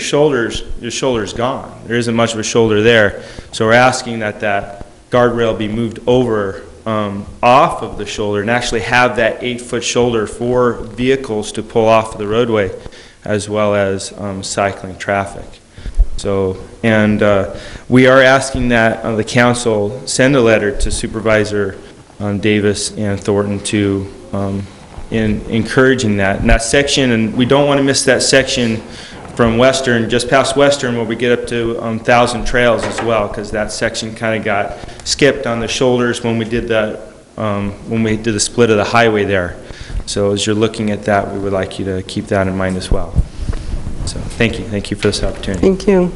[SPEAKER 17] shoulder's gone. There isn't much of a shoulder there. So we're asking that that guardrail be moved over off of the shoulder and actually have that 8-foot shoulder for vehicles to pull off the roadway, as well as cycling traffic. So, and we are asking that the council send a letter to Supervisor Davis and Thornton to in encouraging that. And that section, and we don't want to miss that section from Western, just past Western, where we get up to 1,000 Trails as well, because that section kind of got skipped on the shoulders when we did the split of the highway there. So as you're looking at that, we would like you to keep that in mind as well. So thank you for this opportunity.
[SPEAKER 1] Thank you.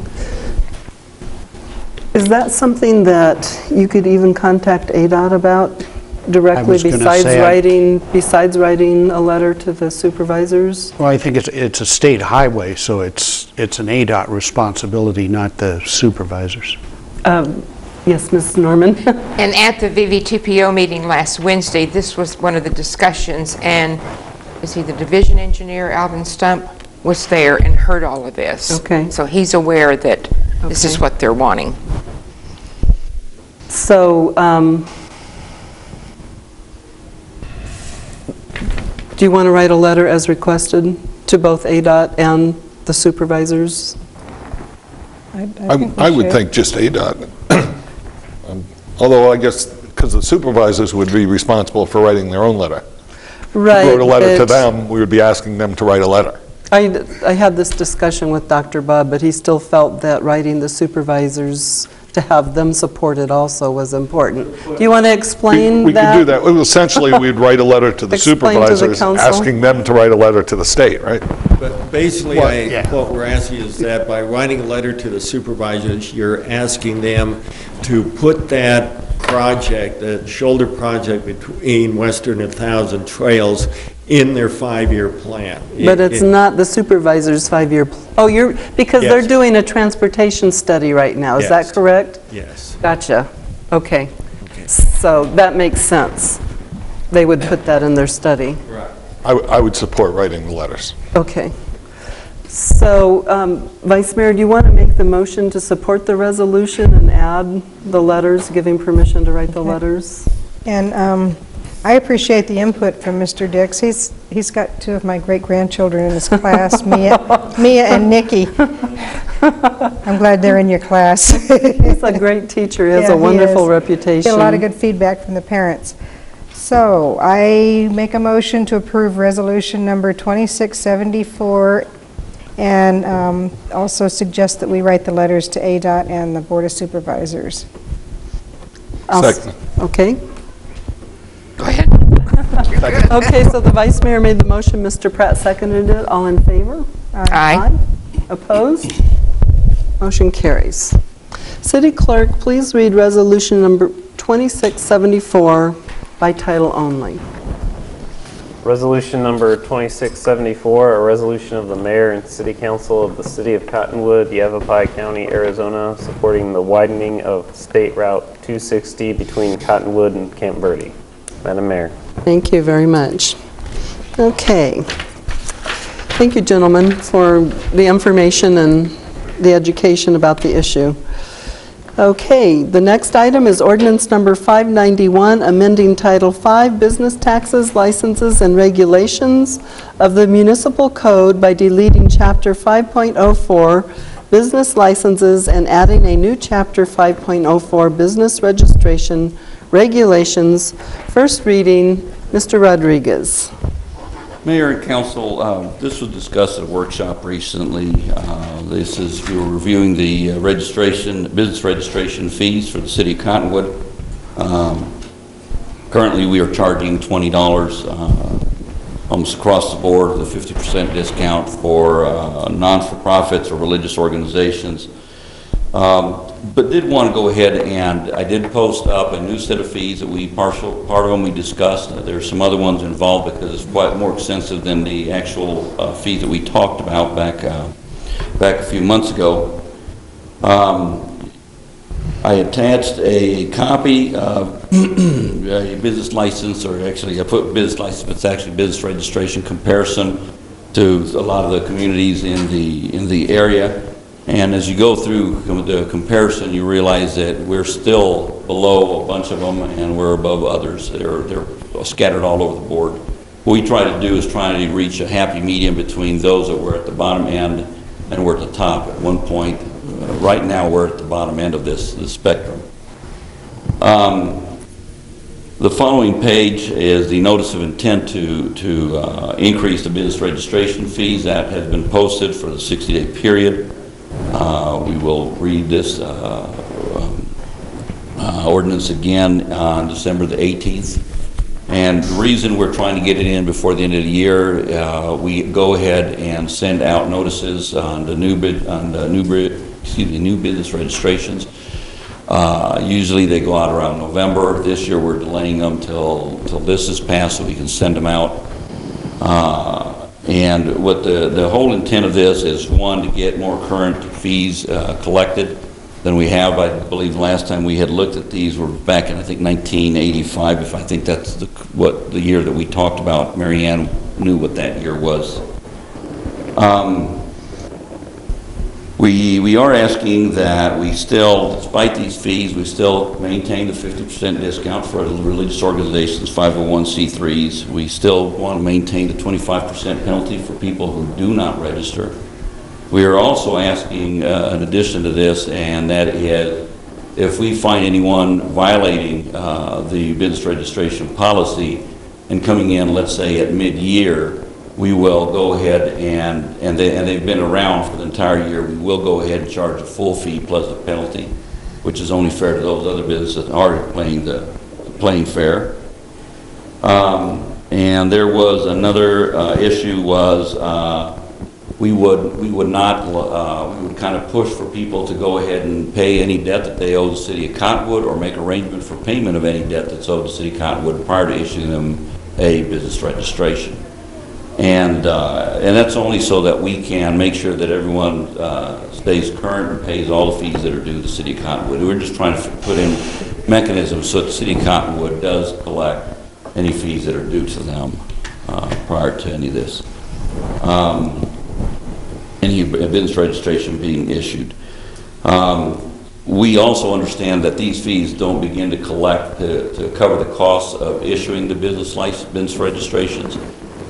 [SPEAKER 1] Is that something that you could even contact ADOT about directly besides writing a letter to the supervisors?
[SPEAKER 6] Well, I think it's a state highway, so it's an ADOT responsibility, not the supervisors.
[SPEAKER 1] Yes, Ms. Norman.
[SPEAKER 12] And at the VVTPO meeting last Wednesday, this was one of the discussions, and is he the division engineer, Alvin Stump, was there and heard all of this.
[SPEAKER 1] Okay.
[SPEAKER 12] So he's aware that this is what they're wanting.
[SPEAKER 1] So, do you want to write a letter as requested to both ADOT and the supervisors?
[SPEAKER 10] I would think just ADOT. Although I guess because the supervisors would be responsible for writing their own letter.
[SPEAKER 1] Right.
[SPEAKER 10] If we wrote a letter to them, we would be asking them to write a letter.
[SPEAKER 1] I had this discussion with Dr. Bob, but he still felt that writing the supervisors to have them support it also was important. Do you want to explain
[SPEAKER 10] we
[SPEAKER 1] that?
[SPEAKER 10] We could do that. Well, essentially, we'd write a letter to the supervisors asking them to write a letter to the state, right?
[SPEAKER 16] But basically, what we're asking is that by writing a letter to the supervisors, you're asking them to put that project, the shoulder project between Western and 1,000 Trails, in their 5-year plan.
[SPEAKER 1] But it's not the supervisor's 5-year, because they're doing a transportation study right now, is that correct?
[SPEAKER 16] Yes.
[SPEAKER 1] Gotcha, okay. So that makes sense. They would put that in their study.
[SPEAKER 10] Right. I would support writing the letters.
[SPEAKER 1] Okay. So, Vice Mayor, do you want to make the motion to support the resolution and add the letters, giving permission to write the letters?
[SPEAKER 11] And I appreciate the input from Mr. Dix. He's got 2 of my great-grandchildren in his class, Mia and Nikki. I'm glad they're in your class.
[SPEAKER 1] He's a great teacher. He has a wonderful reputation.
[SPEAKER 11] Get a lot of good feedback from the parents. So I make a motion to approve resolution number 2674 and also suggest that we write the letters to ADOT and the Board of Supervisors.
[SPEAKER 10] Second.
[SPEAKER 1] Okay.
[SPEAKER 12] Go ahead.
[SPEAKER 1] Okay, so the Vice Mayor made the motion, Mr. Pratt seconded it. All in favor?
[SPEAKER 12] Aye.
[SPEAKER 1] Opposed? Motion carries. City Clerk, please read resolution number 2674 by title only.
[SPEAKER 2] Resolution number 2674, a resolution of the Mayor and City Council of the City of Cottonwood, Yavapai County, Arizona, supporting the widening of State Route 260 between Cottonwood and Camp Verde. Madam Mayor.
[SPEAKER 1] Thank you very much. Okay. Thank you, gentlemen, for the information and the education about the issue. Okay, the next item is ordinance number 591, amending Title 5 Business Taxes, Licenses, and Regulations of the Municipal Code by deleting Chapter 5.04, business licenses and adding a new Chapter 5.04 Business Registration Regulations. First reading, Mr. Rodriguez.
[SPEAKER 18] Mayor and Council, this was discussed at a workshop recently. This is, we were reviewing the business registration fees for the city of Cottonwood. Currently, we are charging $20 almost across the board with a 50% discount for non-for-profits or religious organizations. But did want to go ahead and I did post up a new set of fees that part of them we discussed. There's some other ones involved because it's quite more extensive than the actual fee that we talked about back a few months ago. I attached a copy of a business license, or actually I put business license, but it's actually business registration comparison to a lot of the communities in the area. And as you go through the comparison, you realize that we're still below a bunch of them and we're above others. They're scattered all over the board. What we try to do is try to reach a happy medium between those that were at the bottom end and we're at the top. At one point, right now we're at the bottom end of this spectrum. The following page is the notice of intent to increase the business registration fees. That has been posted for the 60-day period. We will read this ordinance again on December the 18th. And the reason we're trying to get it in before the end of the year, we go ahead and send out notices on the new business registrations. Usually they go out around November. This year we're delaying them till this is passed so we can send them out. And what the whole intent of this is, one, to get more current fees collected than we have. I believe last time we had looked at these were back in, I think, 1985. If I think that's the year that we talked about. Mary Ann knew what that year was. We are asking that we still, despite these fees, we still maintain the 50% discount for religious organizations, 501c3s. We still want to maintain the 25% penalty for people who do not register. We are also asking, in addition to this, and that is, if we find anyone violating the business registration policy and coming in, let's say, at mid-year, we will go ahead and they've been around for the entire year, we will go ahead and charge a full fee plus a penalty, which is only fair to those other businesses that are playing fair. And there was another issue was we would kind of push for people to go ahead and pay any debt that they owe the city of Cottonwood or make arrangement for payment of any debt that's owed the city of Cottonwood prior to issuing them a business registration. And that's only so that we can make sure that everyone stays current and pays all the fees that are due to the city of Cottonwood. We're just trying to put in mechanisms so that the city of Cottonwood does collect any fees that are due to them prior to any of this. Any business registration being issued. We also understand that these fees don't begin to collect to cover the costs of issuing the business registrations.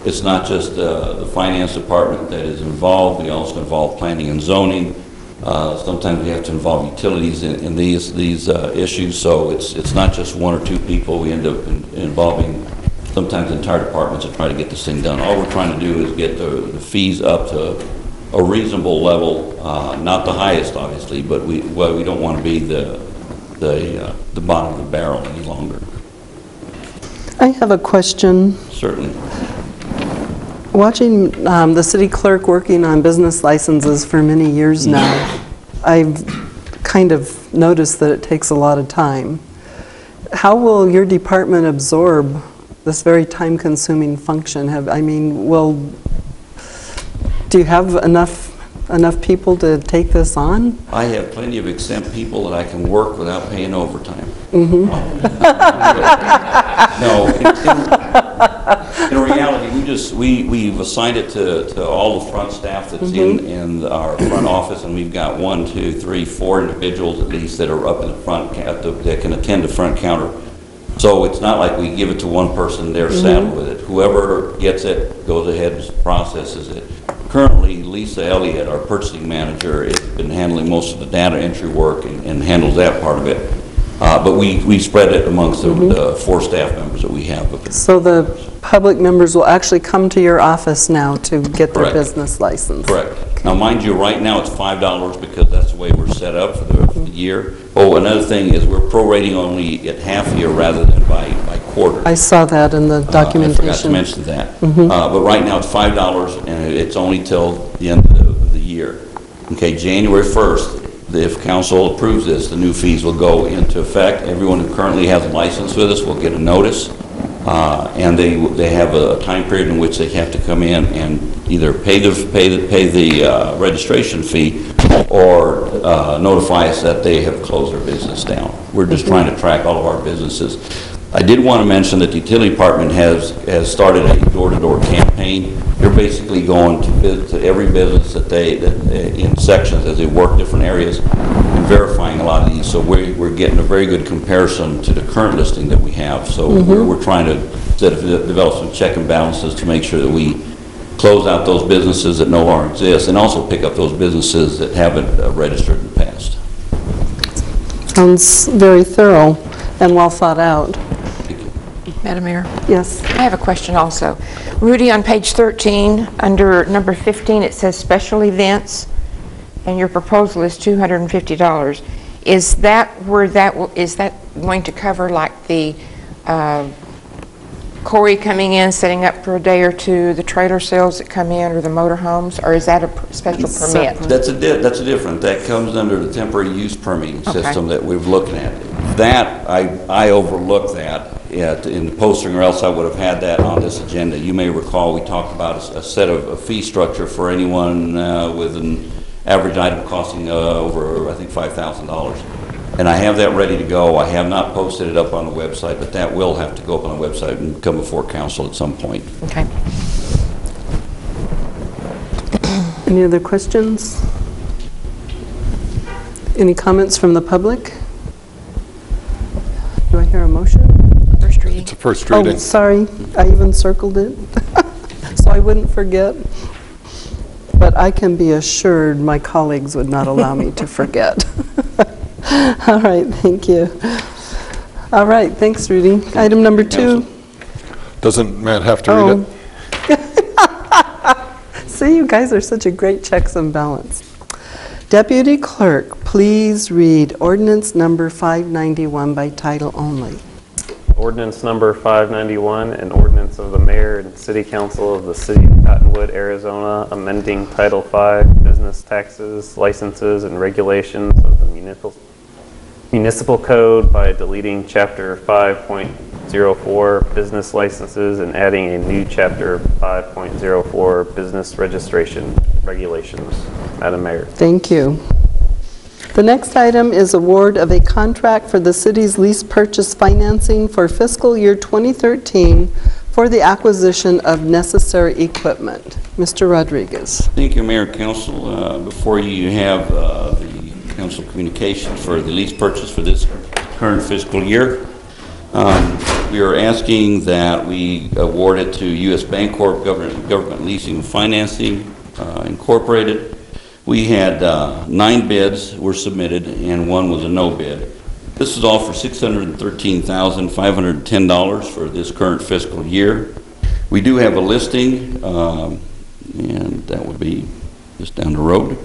[SPEAKER 18] It's not just the finance department that is involved. We also involve planning and zoning. Sometimes we have to involve utilities in these issues. So it's not just one or two people. We end up involving sometimes entire departments to try to get this thing done. All we're trying to do is get the fees up to a reasonable level, not the highest, obviously, but we don't want to be the bottom of the barrel any longer.
[SPEAKER 1] I have a question.
[SPEAKER 18] Certainly.
[SPEAKER 1] Watching the city clerk working on business licenses for many years now, I've kind of noticed that it takes a lot of time. How will your department absorb this very time-consuming function? Do you have enough people to take this on?
[SPEAKER 18] I have plenty of exempt people that I can work without paying overtime.
[SPEAKER 1] Mm-hmm.
[SPEAKER 18] In reality, we've assigned it to all the front staff that's in our front office, and we've got 1, 2, 3, 4 individuals at least that are up in the front that can attend the front counter. So it's not like we give it to one person, they're saddled with it. Whoever gets it goes ahead and processes it. Currently, Lisa Elliott, our purchasing manager, has been handling most of the data entry work and handles that part of it. But we spread it amongst the 4 staff members that we have.
[SPEAKER 1] So the public members will actually come to your office now to get their
[SPEAKER 18] Correct.
[SPEAKER 1] business license?
[SPEAKER 18] Correct. Now, mind you, right now it's $5 because that's the way we're set up for the year. Oh, another thing is we're prorating only at half year rather than by quarter.
[SPEAKER 1] I saw that in the documentation.
[SPEAKER 18] I forgot to mention that. But right now it's $5 and it's only till the end of the year. Okay, January 1st, if council approves this, the new fees will go into effect. Everyone who currently has a license with us will get a notice. And they have a time period in which they have to come in and either pay the registration fee or notify us that they have closed their business down. We're just trying to track all of our businesses. I did want to mention that the utility department has started a door-to-door campaign. They're basically going to every business that in sections as they work different areas and verifying a lot of these. So we're getting a very good comparison to the current listing that we have. So we're trying to develop some check and balances to make sure that we close out those businesses that no longer exist and also pick up those businesses that haven't registered in the past.
[SPEAKER 1] Sounds very thorough and well thought out.
[SPEAKER 12] Madam Mayor?
[SPEAKER 1] Yes.
[SPEAKER 12] I have a question also. Rudy, on page 13, under number 15, it says special events, and your proposal is $250. Is that going to cover like the Corey coming in, setting up for a day or two, the trailer sales that come in, or the motorhomes, or is that a special permit?
[SPEAKER 18] That's a different. That comes under the temporary use permitting system that we're looking at. That, I overlooked that in the posting, or else I would have had that on this agenda. You may recall we talked about a set of a fee structure for anyone with an average item costing over, I think, $5,000. And I have that ready to go. I have not posted it up on the website, but that will have to go up on the website and come before council at some point.
[SPEAKER 12] Okay.
[SPEAKER 1] Any other questions? Any comments from the public? Do I hear a motion?
[SPEAKER 12] First reading.
[SPEAKER 10] It's a first reading.
[SPEAKER 1] Oh, sorry. I even circled it so I wouldn't forget. But I can be assured my colleagues would not allow me to forget. All right, thank you. All right, thanks, Rudy. Item number 2.
[SPEAKER 10] Doesn't Matt have to read
[SPEAKER 1] it? See, you guys are such a great checks and balance. Deputy Clerk, please read ordinance number 591 by title only.
[SPEAKER 2] Ordinance number 591, an ordinance of the mayor and city council of the city of Cottonwood, Arizona, amending Title V, business taxes, licenses, and regulations of the municipal code by deleting chapter 5.04, business licenses, and adding a new chapter 5.04, business registration regulations. Madam Mayor.
[SPEAKER 1] Thank you. The next item is award of a contract for the city's lease purchase financing for fiscal year 2013 for the acquisition of necessary equipment. Mr. Rodriguez.
[SPEAKER 18] Thank you, Mayor and Council. Before you have the council communication for the lease purchase for this current fiscal year. We are asking that we award it to U.S. Bancorp Government Leasing and Financing Incorporated. We had 9 bids were submitted and 1 was a no bid. This is all for $613,510 for this current fiscal year. We do have a listing, and that would be just down the road.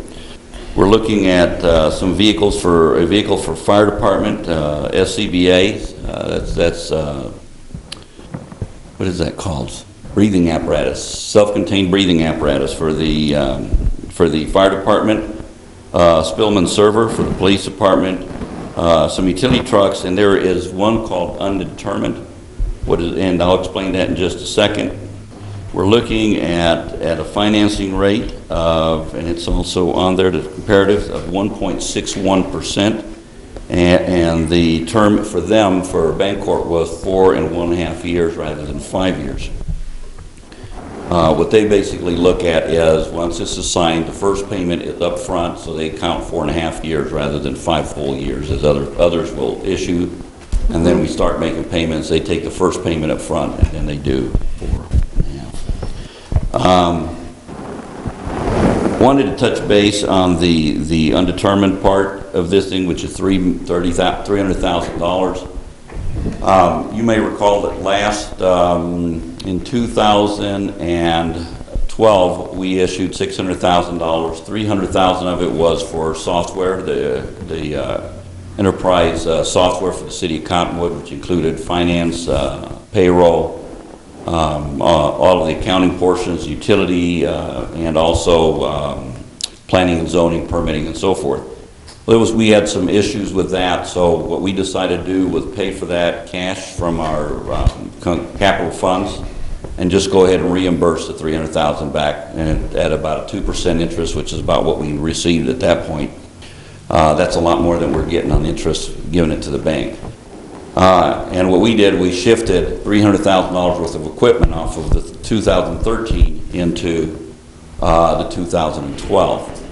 [SPEAKER 18] We're looking at some vehicles for a vehicle for fire department, SCBA. That's what is that called? Breathing apparatus, self-contained breathing apparatus for the fire department, Spillman server for the police department, some utility trucks, and there is one called undetermined. And I'll explain that in just a second. We're looking at a financing rate of, and it's also on there, the comparative of 1.61%, and the term for them for Bancorp was 4 1/2 years rather than 5 years. What they basically look at is once this is signed, the first payment is up front, so they count 4 1/2 years rather than 5 full years, as others will issue and then we start making payments. They take the first payment up front, and then they do 4.5. Wanted to touch base on the undetermined part of this thing, which is $300,000. You may recall that in 2012, we issued $600,000. $300,000 of it was for software, the enterprise software for the city of Cottonwood, which included finance, payroll, all of the accounting portions, utility, and also planning and zoning, permitting, and so forth. Well, we had some issues with that, so what we decided to do was pay for that cash from our capital funds and just go ahead and reimburse the $300,000 back, and at about a 2% interest, which is about what we received at that point. That's a lot more than we're getting on interest giving it to the bank. And what we did, we shifted $300,000 worth of equipment off of the 2013 into the 2012.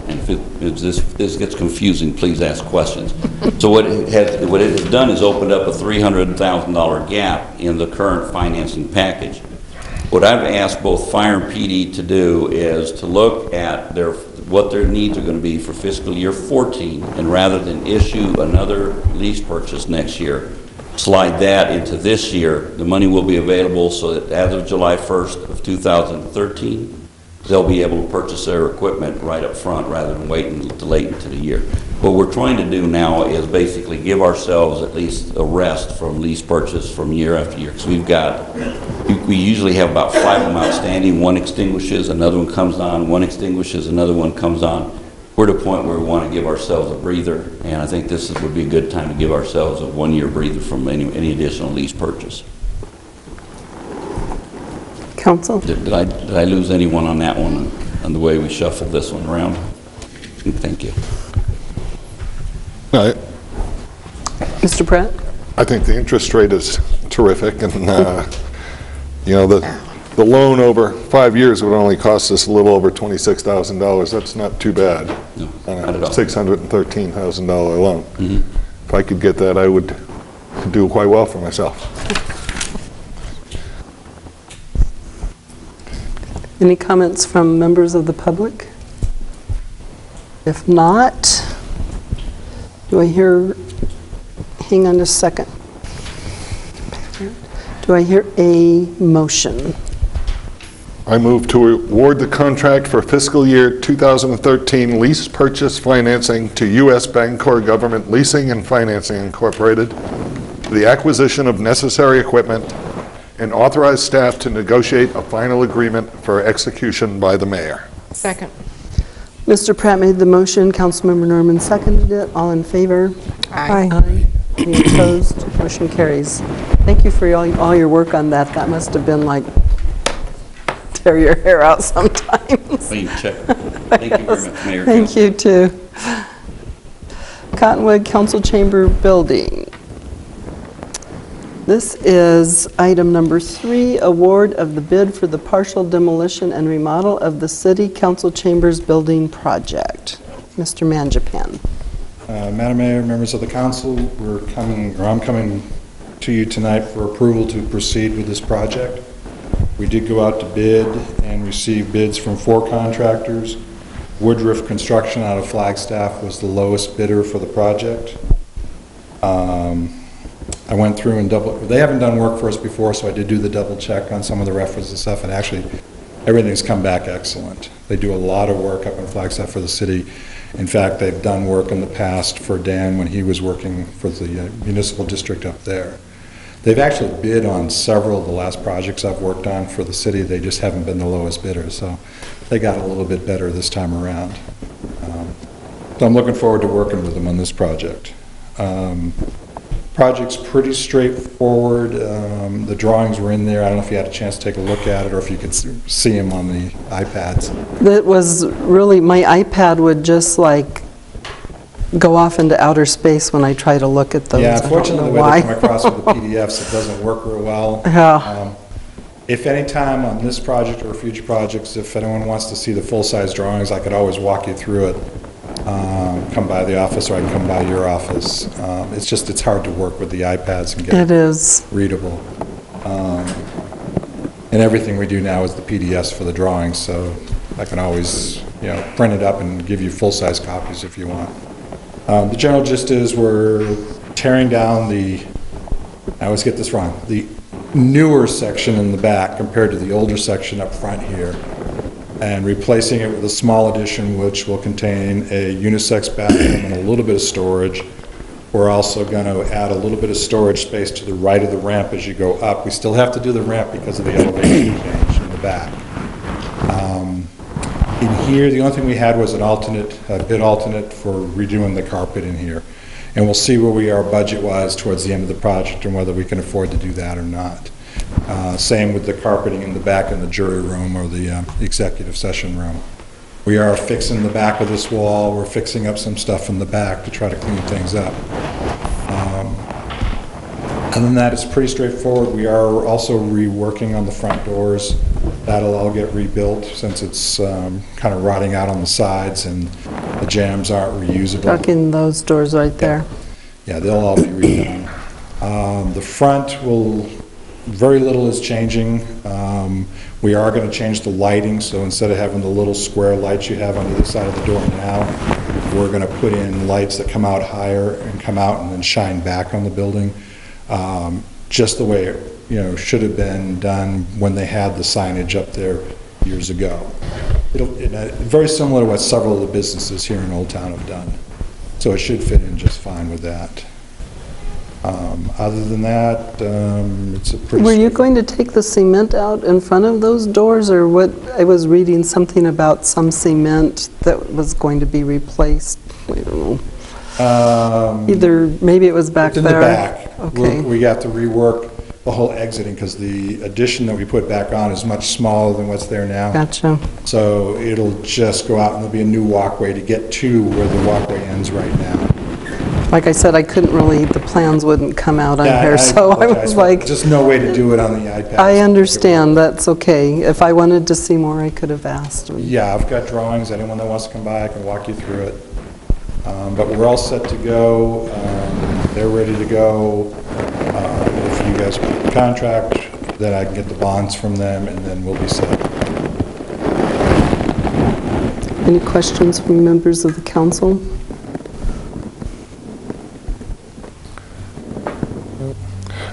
[SPEAKER 18] And if this gets confusing, please ask questions. So what it has done is opened up a $300,000 gap in the current financing package. What I've asked both Fire and PD to do is to look at what their needs are going to be for fiscal year 14, and rather than issue another lease purchase next year, slide that into this year. The money will be available so that as of July 1st of 2013, they'll be able to purchase their equipment right up front rather than waiting to late into the year. What we're trying to do now is basically give ourselves at least a rest from lease purchase from year after year, because we usually have about 5 of them outstanding. One extinguishes, another one comes on, one extinguishes, another one comes on. We're at a point where we want to give ourselves a breather, and I think this would be a good time to give ourselves a 1-year breather from any additional lease purchase.
[SPEAKER 1] Council?
[SPEAKER 18] Did I lose anyone on that one, on the way we shuffled this one around? Thank you.
[SPEAKER 1] Mr. Pratt?
[SPEAKER 10] I think the interest rate is terrific, and you know, the loan over 5 years would only cost us a little over $26,000. That's not too bad on a $613,000 loan. If I could get that, I would do quite well for myself.
[SPEAKER 1] Any comments from members of the public? If not, do I hear, hang on just a second. Do I hear a motion?
[SPEAKER 10] I move to award the contract for fiscal year 2013 lease purchase financing to U.S. Bancorp Government Leasing and Financing Incorporated for the acquisition of necessary equipment, and authorize staff to negotiate a final agreement for execution by the mayor.
[SPEAKER 12] Second.
[SPEAKER 1] Mr. Pratt made the motion, Councilmember Norman seconded it. All in favor?
[SPEAKER 12] Aye.
[SPEAKER 1] Aye. Any opposed? Motion carries. Thank you for all your work on that. That must have been like tear your hair out sometimes.
[SPEAKER 18] Thank you very much, Mayor.
[SPEAKER 1] Thank you too. Cottonwood Council Chamber Building. This is item number 3, award of the bid for the partial demolition and remodel of the City Council Chambers Building project. Mr. Manjapan.
[SPEAKER 19] Madam Mayor, members of the council, I'm coming to you tonight for approval to proceed with this project. We did go out to bid and receive bids from 4 contractors. Woodruff Construction out of Flagstaff was the lowest bidder for the project. I went through and they haven't done work for us before, so I did do the double check on some of the reference and stuff, and actually everything's come back excellent. They do a lot of work up in Flagstaff for the city. In fact, they've done work in the past for Dan when he was working for the municipal district up there. They've actually bid on several of the last projects I've worked on for the city. They just haven't been the lowest bidder, so they got a little bit better this time around. So I'm looking forward to working with them on this project. Project's pretty straightforward. The drawings were in there. I don't know if you had a chance to take a look at it or if you could see them on the iPads.
[SPEAKER 1] That was really, my iPad would just like go off into outer space when I try to look at those.
[SPEAKER 19] Yeah, unfortunately, when they come across with the PDFs, it doesn't work real well.
[SPEAKER 1] Yeah.
[SPEAKER 19] If any time on this project or future projects, if anyone wants to see the full-size drawings, I could always walk you through it. come by the office, or I can come by your office. It's hard to work with the iPads and get
[SPEAKER 1] It is.
[SPEAKER 19] readable. And everything we do now is the PDFs for the drawings, so I can always, print it up and give you full-size copies if you want. The general gist is we're tearing down I always get this wrong, the newer section in the back compared to the older section up front here, and replacing it with a small addition which will contain a unisex bathroom and a little bit of storage. We're also going to add a little bit of storage space to the right of the ramp as you go up. We still have to do the ramp because of the elevation change in the back. In here, the only thing we had was a bid alternate for redoing the carpet in here. And we'll see where we are budget-wise towards the end of the project and whether we can afford to do that or not. Same with the carpeting in the back in the jury room or the executive session room. We are fixing the back of this wall. We're fixing up some stuff in the back to try to clean things up. Other than that, it's pretty straightforward. We are also reworking on the front doors. That'll all get rebuilt since it's kind of rotting out on the sides and the jambs aren't reusable.
[SPEAKER 1] Talking those doors right there.
[SPEAKER 19] Yeah, they'll all be redone. The front very little is changing. We are going to change the lighting, so instead of having the little square lights you have on either side of the door now, we're going to put in lights that come out higher and come out and then shine back on the building, just the way it should have been done when they had the signage up there years ago. Very similar to what several of the businesses here in Old Town have done, so it should fit in just fine with that. Other than that, it's a pretty...
[SPEAKER 1] Were you going to take the cement out in front of those doors, or what? I was reading something about some cement that was going to be replaced. I don't know. Either, maybe it was back there.
[SPEAKER 19] It's in the back.
[SPEAKER 1] Okay.
[SPEAKER 19] We have to rework the whole exiting because the addition that we put back on is much smaller than what's there now.
[SPEAKER 1] Gotcha.
[SPEAKER 19] So it'll just go out and there'll be a new walkway to get to where the walkway ends right now.
[SPEAKER 1] Like I said, I couldn't really, the plans wouldn't come out on here, so I was like...
[SPEAKER 19] Just no way to do it on the iPad.
[SPEAKER 1] I understand, that's okay. If I wanted to see more, I could have asked.
[SPEAKER 19] Yeah, I've got drawings. Anyone that wants to come by, I can walk you through it. But we're all set to go. They're ready to go. If you guys put the contract, then I can get the bonds from them, and then we'll be set.
[SPEAKER 1] Any questions from members of the council?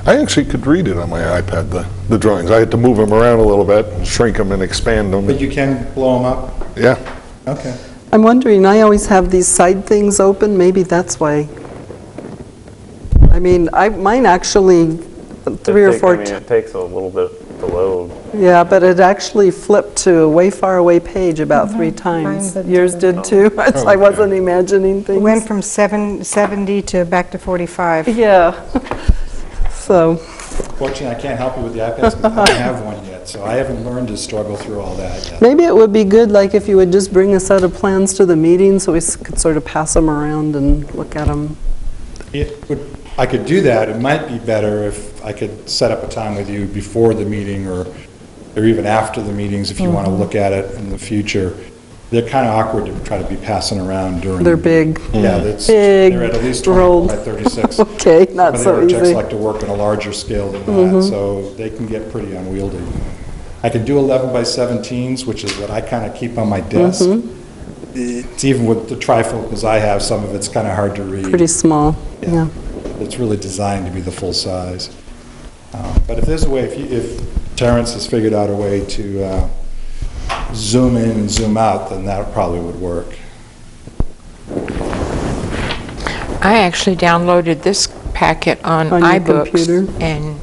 [SPEAKER 10] I actually could read it on my iPad, the drawings. I had to move them around a little bit, shrink them and expand them.
[SPEAKER 19] But you can blow them up?
[SPEAKER 10] Yeah.
[SPEAKER 19] Okay.
[SPEAKER 1] I'm wondering, I always have these side things open, maybe that's why. I mean, mine actually, 3 or 4
[SPEAKER 2] it takes a little bit to load.
[SPEAKER 1] Yeah, but it actually flipped to a way far away page about 3 times. Yours did too? I wasn't imagining things.
[SPEAKER 11] It went from 70 to back to 45.
[SPEAKER 1] Yeah. So.
[SPEAKER 19] Fortunately, I can't help you with the iPads because I don't have one yet, so I haven't learned to struggle through all that yet.
[SPEAKER 1] Maybe it would be good, like, if you would just bring a set of plans to the meeting so we could sort of pass them around and look at them.
[SPEAKER 19] I could do that. It might be better if I could set up a time with you before the meeting or even after the meetings if you want to look at it in the future. They're kind of awkward to try to be passing around during.
[SPEAKER 1] They're big.
[SPEAKER 19] Yeah,
[SPEAKER 1] big,
[SPEAKER 19] they're at least 20 by 36.
[SPEAKER 1] Okay, not so easy.
[SPEAKER 19] Architects like to work on a larger scale than that, so they can get pretty unwieldy. I can do 11 by 17s, which is what I kind of keep on my desk. It's even with the trifocals I have, some of it's kind of hard to read.
[SPEAKER 1] Pretty small, yeah.
[SPEAKER 19] It's really designed to be the full size. But if there's a way, if Terrence has figured out a way to zoom in and zoom out, then that probably would work.
[SPEAKER 12] I actually downloaded this packet on iBooks, and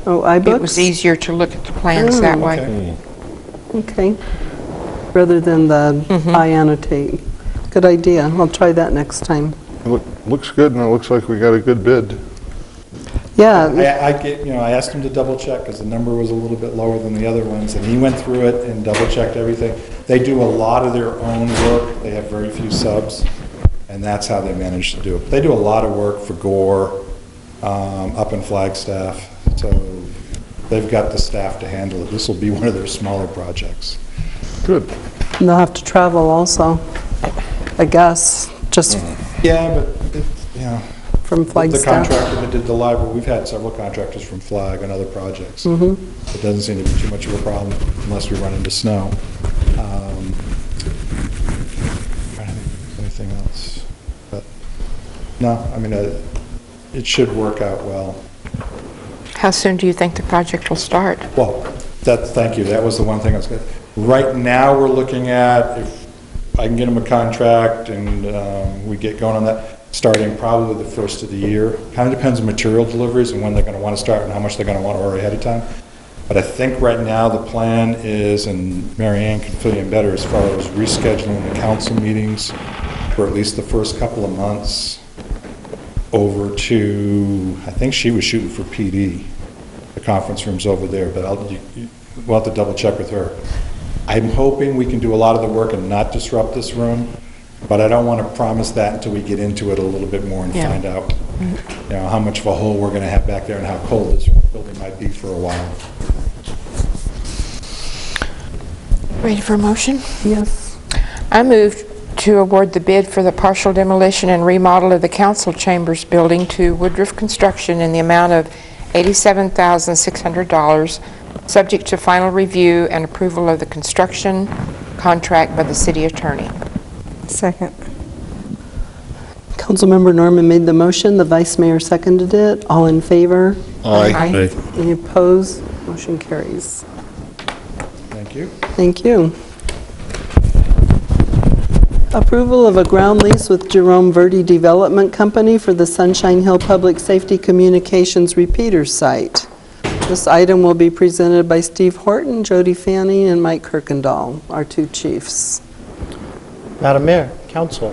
[SPEAKER 12] it was easier to look at the plans that way.
[SPEAKER 1] Okay. Rather than the iAnnotate. Good idea. I'll try that next time.
[SPEAKER 10] Looks good, and it looks like we got a good bid.
[SPEAKER 1] Yeah.
[SPEAKER 19] I asked him to double check because the number was a little bit lower than the other ones, and he went through it and double checked everything. They do a lot of their own work. They have very few subs, and that's how they manage to do it. But they do a lot of work for Gore up in Flagstaff, so they've got the staff to handle it. This will be one of their smaller projects.
[SPEAKER 10] Good.
[SPEAKER 1] And they'll have to travel also, I guess, Just
[SPEAKER 19] Yeah, but,
[SPEAKER 1] from
[SPEAKER 19] the
[SPEAKER 1] Flagstaff?
[SPEAKER 19] contractor that did the library, we've had several contractors from Flag on other projects.
[SPEAKER 1] Mhm.
[SPEAKER 19] It doesn't seem to be too much of a problem unless we run into snow. Trying to think of anything else? But, no, I mean, it should work out well.
[SPEAKER 12] How soon do you think the project will start?
[SPEAKER 19] Well, thank you, that was the one thing I was going to, right now, we're looking at, if I can get them a contract and we get going on that, starting probably the first of the year. Kind of depends on material deliveries and when they're going to want to start and how much they're going to want to order ahead of time. But I think right now the plan is, and Mary Ann can fill you in better, as far as rescheduling the council meetings for at least the first couple of months over to, I think she was shooting for PD. The conference room's over there, but we'll have to double check with her. I'm hoping we can do a lot of the work and not disrupt this room, but I don't want to promise that until we get into it a little bit more and find out, how much of a hole we're going to have back there and how cold this building might be for a while.
[SPEAKER 12] Ready for a motion?
[SPEAKER 1] Yes.
[SPEAKER 12] I move to award the bid for the partial demolition and remodel of the council chambers building to Woodruff Construction in the amount of $87,600, subject to final review and approval of the construction contract by the city attorney.
[SPEAKER 11] Second.
[SPEAKER 1] Councilmember Norman made the motion, the vice mayor seconded it. All in favor?
[SPEAKER 10] Aye.
[SPEAKER 1] Any opposed? Motion carries.
[SPEAKER 19] Thank you.
[SPEAKER 1] Thank you. Approval of a ground lease with Jerome Verde Development Company for the Sunshine Hill Public Safety Communications Repeater Site. This item will be presented by Steve Horton, Jody Fanning, and Mike Kirkendall, our two chiefs.
[SPEAKER 20] Madam Mayor, Council,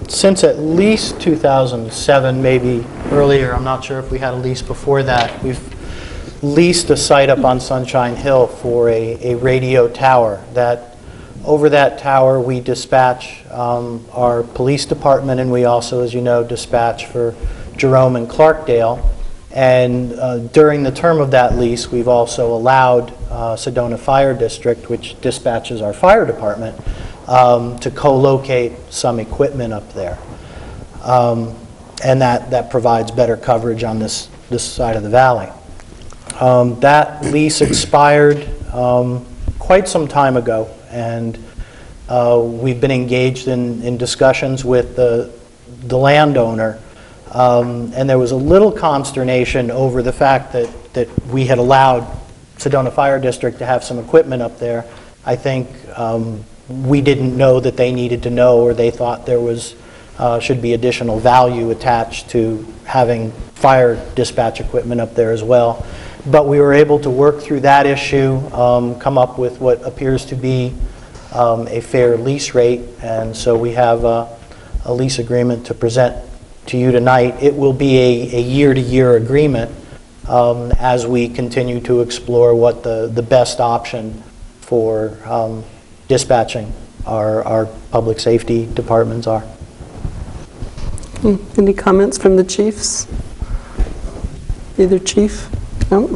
[SPEAKER 20] since at least 2007, maybe earlier, I'm not sure if we had a lease before that, we've leased a site up on Sunshine Hill for a radio tower. Over that tower, we dispatch our police department, and we also, as you know, dispatch for Jerome and Clarkdale. And during the term of that lease, we've also allowed Sedona Fire District, which dispatches our fire department, to co-locate some equipment up there. And that provides better coverage on this side of the valley. That lease expired quite some time ago, and we've been engaged in discussions with the landowner. And there was a little consternation over the fact that we had allowed Sedona Fire District to have some equipment up there. I think we didn't know that they needed to know, or they thought there was should be additional value attached to having fire dispatch equipment up there as well. But we were able to work through that issue, come up with what appears to be a fair lease rate, and so we have a lease agreement to present to you tonight. It will be a year-to-year agreement as we continue to explore what the best option for dispatching our public safety departments are.
[SPEAKER 1] Any comments from the chiefs? Either chief? No?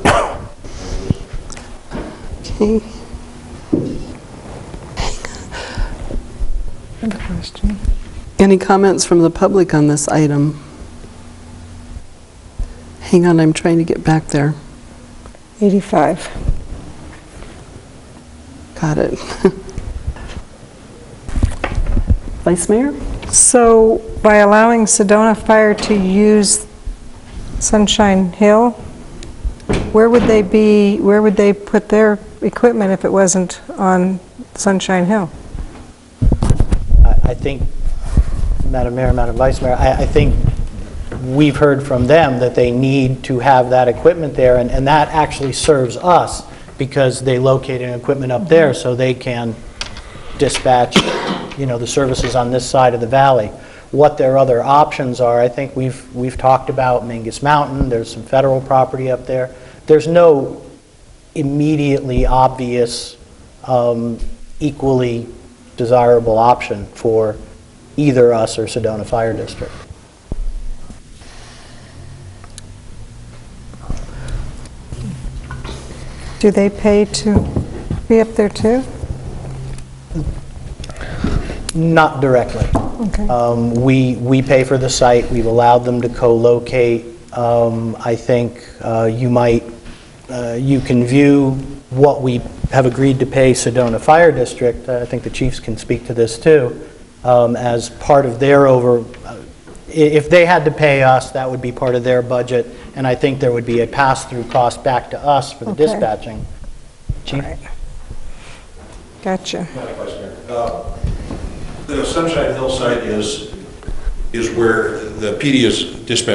[SPEAKER 1] Okay.
[SPEAKER 12] I have a question.
[SPEAKER 1] Any comments from the public on this item? Hang on, I'm trying to get back there.
[SPEAKER 11] 85.
[SPEAKER 1] Got it. Vice Mayor?
[SPEAKER 11] So by allowing Sedona Fire to use Sunshine Hill, where would they put their equipment if it wasn't on Sunshine Hill?
[SPEAKER 20] I think, Madam Mayor, Madam Vice Mayor, I think we've heard from them that they need to have that equipment there, and that actually serves us because they located equipment up there so they can dispatch, the services on this side of the valley. What their other options are, I think we've talked about Mingus Mountain. There's some federal property up there. There's no immediately obvious, equally desirable option for either us or Sedona Fire District.
[SPEAKER 11] Do they pay to be up there too?
[SPEAKER 20] Not directly.
[SPEAKER 11] Okay.
[SPEAKER 20] We pay for the site. We've allowed them to co-locate. I think you can view what we have agreed to pay Sedona Fire District, I think the chiefs can speak to this too, as part of their if they had to pay us, that would be part of their budget, and I think there would be a pass-through cost back to us for the
[SPEAKER 11] Okay.
[SPEAKER 20] dispatching. Chief?
[SPEAKER 11] Right. Gotcha.
[SPEAKER 21] The Sunshine Hill site is where the PD has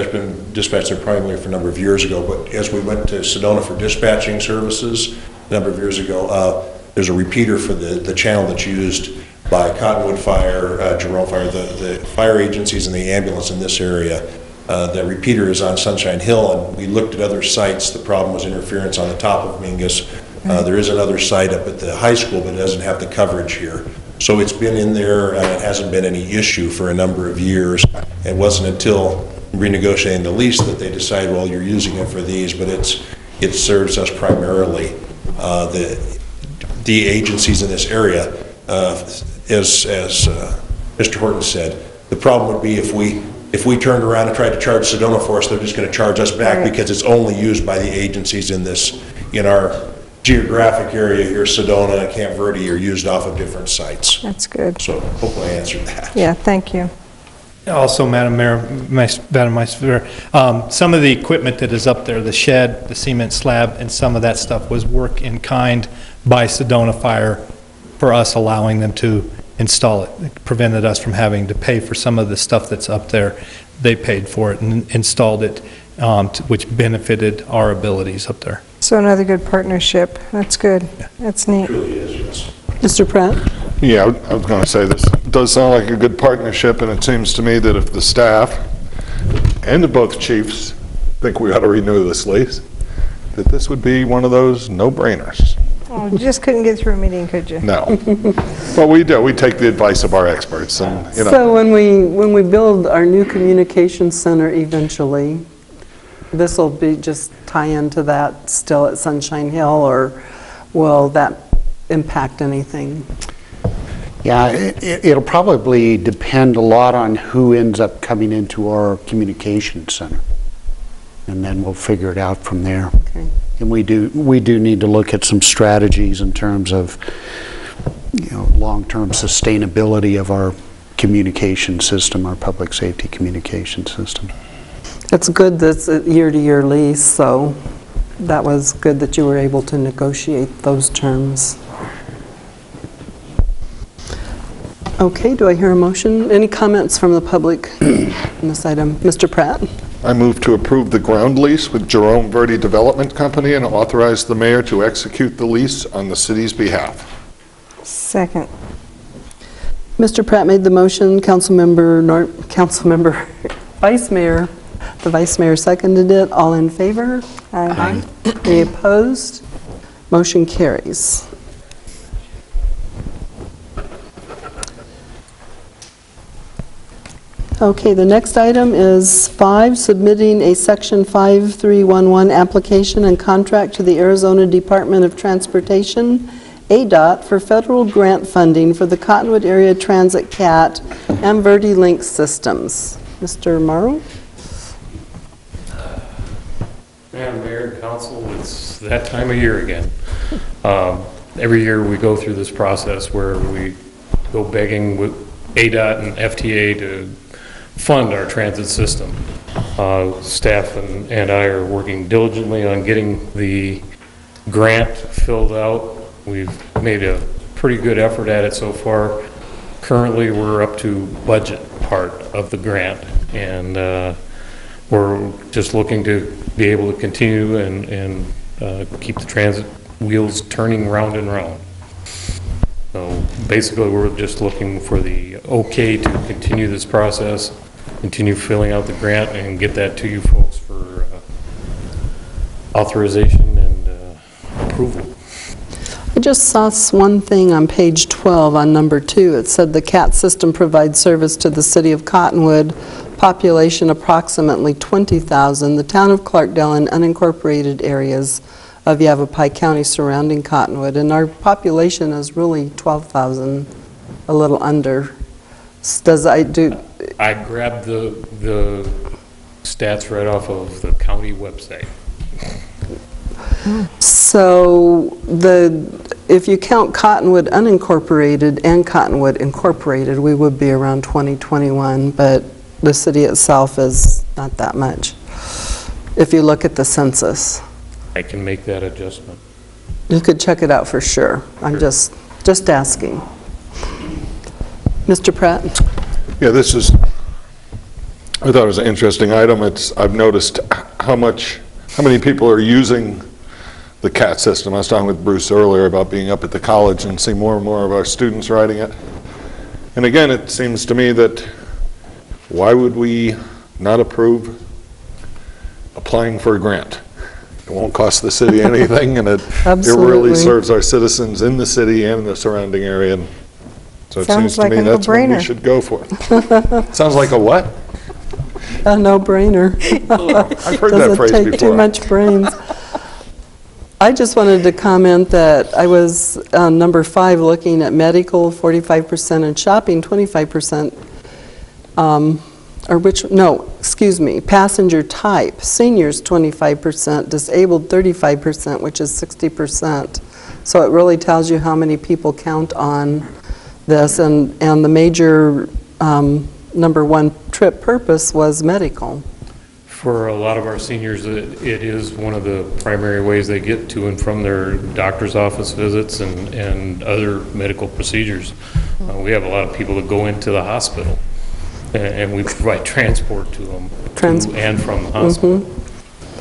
[SPEAKER 21] been dispatched there primarily for a number of years ago, but as we went to Sedona for dispatching services a number of years ago, there's a repeater for the channel that's used by Cottonwood Fire, Jerome Fire, the fire agencies and the ambulance in this area. The repeater is on Sunshine Hill, and we looked at other sites. The problem was interference on the top of Mingus. There is another site up at the high school, but it doesn't have the coverage here. So it's been in there, and it hasn't been any issue for a number of years. It wasn't until renegotiating the lease that they decided, well, you're using it for these, but it serves us primarily. The agencies in this area, as Mr. Horton said, the problem would be if we turned around and tried to charge Sedona for us, they're just going to charge us back because it's only used by the agencies in our geographic area here. Sedona and Camp Verde are used off of different sites.
[SPEAKER 11] That's good.
[SPEAKER 21] So hopefully I answered that.
[SPEAKER 11] Yeah, thank you.
[SPEAKER 7] Also, Madam Mayor, Madam Vice Mayor, some of the equipment that is up there, the shed, the cement slab, and some of that stuff was work in kind by Sedona Fire for us allowing them to install it. It prevented us from having to pay for some of the stuff that's up there. They paid for it and installed it, which benefited our abilities up there.
[SPEAKER 11] So another good partnership. That's good. That's neat.
[SPEAKER 21] It really is, yes.
[SPEAKER 1] Mr. Pratt?
[SPEAKER 10] Yeah, I was going to say this does sound like a good partnership, and it seems to me that if the staff and both chiefs think we ought to renew this lease, that this would be one of those no-brainers.
[SPEAKER 11] Oh, you just couldn't get through a meeting, could you?
[SPEAKER 10] No. Well, we do. We take the advice of our experts, and
[SPEAKER 1] So when we build our new communications center eventually, this will be just tie into that still at Sunshine Hill, or will that impact anything?
[SPEAKER 6] Yeah, it'll probably depend a lot on who ends up coming into our communications center, and then we'll figure it out from there.
[SPEAKER 1] Okay.
[SPEAKER 6] And we do need to look at some strategies in terms of, long-term sustainability of our communication system, our public safety communication system.
[SPEAKER 1] It's good that's a year-to-year lease, so that was good that you were able to negotiate those terms. Okay, do I hear a motion? Any comments from the public on this item? Mr. Pratt?
[SPEAKER 10] I move to approve the ground lease with Jerome Verde Development Company and authorize the mayor to execute the lease on the city's behalf.
[SPEAKER 11] Second.
[SPEAKER 1] Mr. Pratt made the motion, Councilmember Vice Mayor, the Vice Mayor seconded it. All in favor? Aye. Any opposed? Motion carries. Okay, the next item is 5, submitting a Section 5311 application and contract to the Arizona Department of Transportation, ADOT, for federal grant funding for the Cottonwood Area Transit CAT and Verde Link systems. Mr. Morrow?
[SPEAKER 4] Madam Mayor and Council, it's that time of year again. Every year we go through this process where we go begging with ADOT and FTA to fund our transit system. Staff and I are working diligently on getting the grant filled out. We've made a pretty good effort at it so far. Currently, we're up to budget part of the grant, and we're just looking to be able to continue and keep the transit wheels turning round and round. So basically, we're just looking for the okay to continue this process, continue filling out the grant, and get that to you folks for authorization and approval.
[SPEAKER 1] I just saw one thing on page 12 on number 2. It said the CAT system provides service to the city of Cottonwood, population approximately 20,000, the town of Clarkdale and unincorporated areas of Yavapai County surrounding Cottonwood. And our population is really 12,000, a little under. Does I do,
[SPEAKER 4] I grabbed the stats right off of the county website.
[SPEAKER 1] so if you count Cottonwood unincorporated and Cottonwood incorporated, we would be around 2021, but the city itself is not that much, if you look at the census.
[SPEAKER 4] I can make that adjustment.
[SPEAKER 1] You could check it out for sure. I'm just asking. Mr. Pratt?
[SPEAKER 10] Yeah, I thought it was an interesting item. I've noticed how many people are using the CAT system. I was talking with Bruce earlier about being up at the college and seeing more and more of our students riding it. And again, it seems to me that why would we not approve applying for a grant? It won't cost the city anything, and it really serves our citizens in the city and the surrounding area. And so it seems to me that's what we should go for. Sounds like a what?
[SPEAKER 1] A no-brainer.
[SPEAKER 10] I've heard that phrase before.
[SPEAKER 1] Doesn't take too much brains. I just wanted to comment that I was on number 5 looking at medical, 45%, and shopping, 25%. Passenger type, seniors 25%, disabled 35%, which is 60%. So it really tells you how many people count on this, and the major number 1 trip purpose was medical.
[SPEAKER 4] For a lot of our seniors, it is one of the primary ways they get to and from their doctor's office visits and other medical procedures. We have a lot of people that go into the hospital, and we provide transport to them to and from the hospital.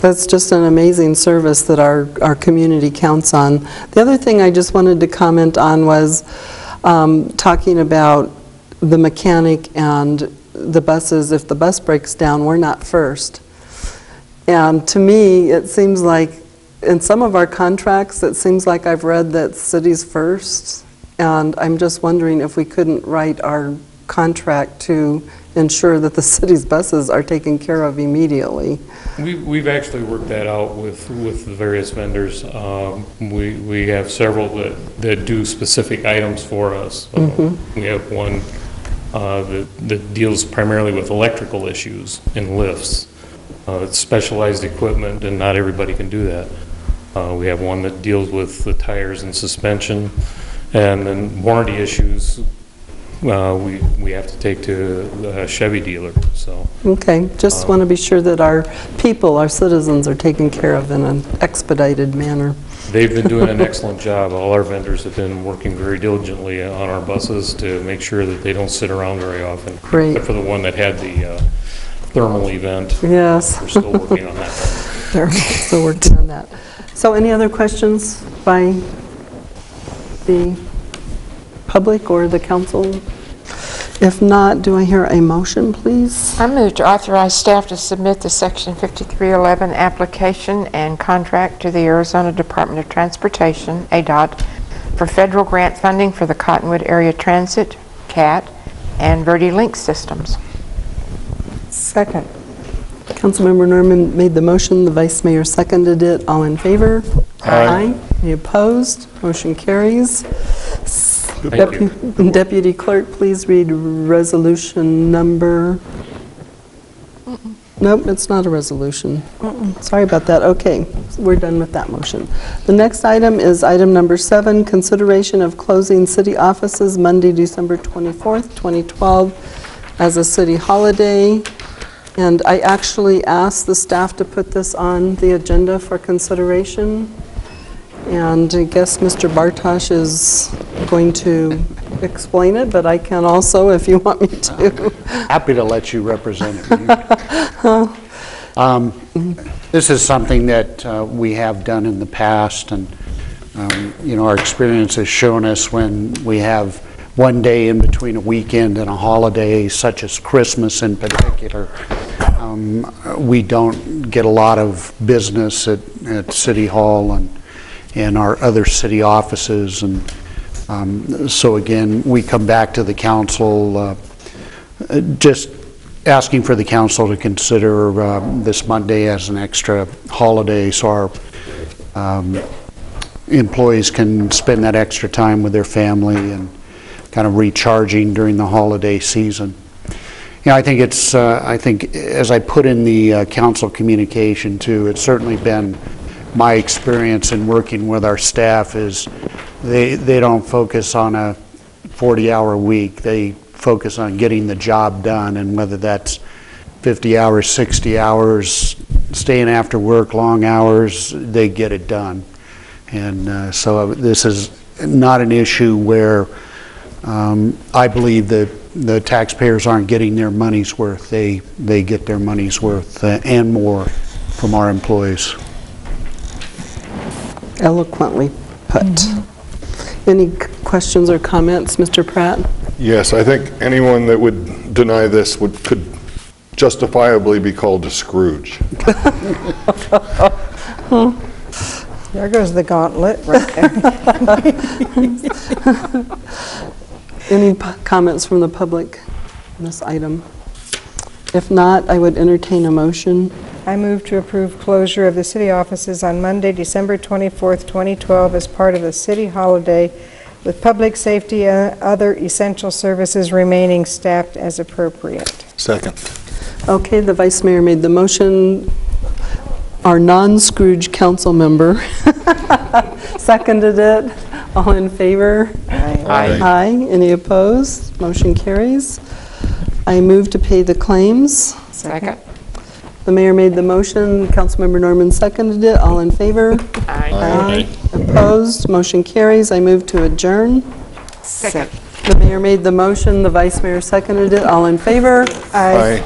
[SPEAKER 1] That's just an amazing service that our community counts on. The other thing I just wanted to comment on was talking about the mechanic and the buses. If the bus breaks down, we're not first. And to me, it seems like in some of our contracts, it seems like I've read that city's first. And I'm just wondering if we couldn't write our contract to ensure that the city's buses are taken care of immediately.
[SPEAKER 4] We've actually worked that out with the various vendors. We have several that do specific items for us. We have one that deals primarily with electrical issues in lifts. It's specialized equipment, and not everybody can do that. We have one that deals with the tires and suspension, and then warranty issues we have to take to a Chevy dealer. So
[SPEAKER 1] okay, just want to be sure that our people, our citizens, are taken care of in an expedited manner.
[SPEAKER 4] They've been doing an excellent job. All our vendors have been working very diligently on our buses to make sure that they don't sit around very often.
[SPEAKER 1] Great.
[SPEAKER 4] Except for the one that had the thermal event.
[SPEAKER 1] Yes.
[SPEAKER 4] We're still working on that.
[SPEAKER 1] They're still working on that. So any other questions by the public or the council? If not, do I hear a motion, please?
[SPEAKER 12] I move to authorize staff to submit the Section 5311 application and contract to the Arizona Department of Transportation, ADOT, for federal grant funding for the Cottonwood Area Transit, CAT, and Verde Link systems.
[SPEAKER 11] Second.
[SPEAKER 1] Councilmember Norman made the motion, the vice mayor seconded it. All in favor? Aye. Any opposed? Motion carries. Deputy Clerk, please read resolution number. Nope, it's not a resolution. Sorry about that. Okay, we're done with that motion. The next item is item number 7, consideration of closing city offices Monday, December 24th, 2012 as a city holiday. And I actually asked the staff to put this on the agenda for consideration. And I guess Mr. Bartosh is going to explain it, but I can also if you want me to.
[SPEAKER 6] Happy to let you represent it. This is something that we have done in the past, and you know, our experience has shown us when we have one day in between a weekend and a holiday, such as Christmas in particular, we don't get a lot of business at City Hall and our other city offices, and so again, we come back to the council just asking for the council to consider this Monday as an extra holiday so our employees can spend that extra time with their family and kind of recharging during the holiday season. You know, I think it's, I think as I put in the council communication too, it's certainly been my experience in working with our staff is they don't focus on a 40-hour week. They focus on getting the job done, and whether that's 50 hours, 60 hours, staying after work, long hours, they get it done. And so this is not an issue where I believe that the taxpayers aren't getting their money's worth. They get their money's worth and more from our employees.
[SPEAKER 1] Eloquently put. Any questions or comments, Mr. Pratt?
[SPEAKER 10] Yes, I think anyone that would deny this could justifiably be called a Scrooge.
[SPEAKER 11] There goes the gauntlet right there.
[SPEAKER 1] Any comments from the public on this item? If not, I would entertain a motion.
[SPEAKER 11] I move to approve closure of the city offices on Monday, December 24th, 2012 as part of the city holiday, with public safety and other essential services remaining staffed as appropriate.
[SPEAKER 10] Second.
[SPEAKER 1] Okay, the Vice Mayor made the motion. Our non-Scrooge council member seconded it. All in favor?
[SPEAKER 11] Aye.
[SPEAKER 1] Aye. Any opposed? Motion carries. I move to pay the claims.
[SPEAKER 12] Second.
[SPEAKER 1] The mayor made the motion. Councilmember Norman seconded it. All in favor?
[SPEAKER 12] Aye.
[SPEAKER 1] Opposed? Motion carries. I move to adjourn.
[SPEAKER 12] Second.
[SPEAKER 1] The mayor made the motion. The vice mayor seconded it. All in favor?
[SPEAKER 10] Aye.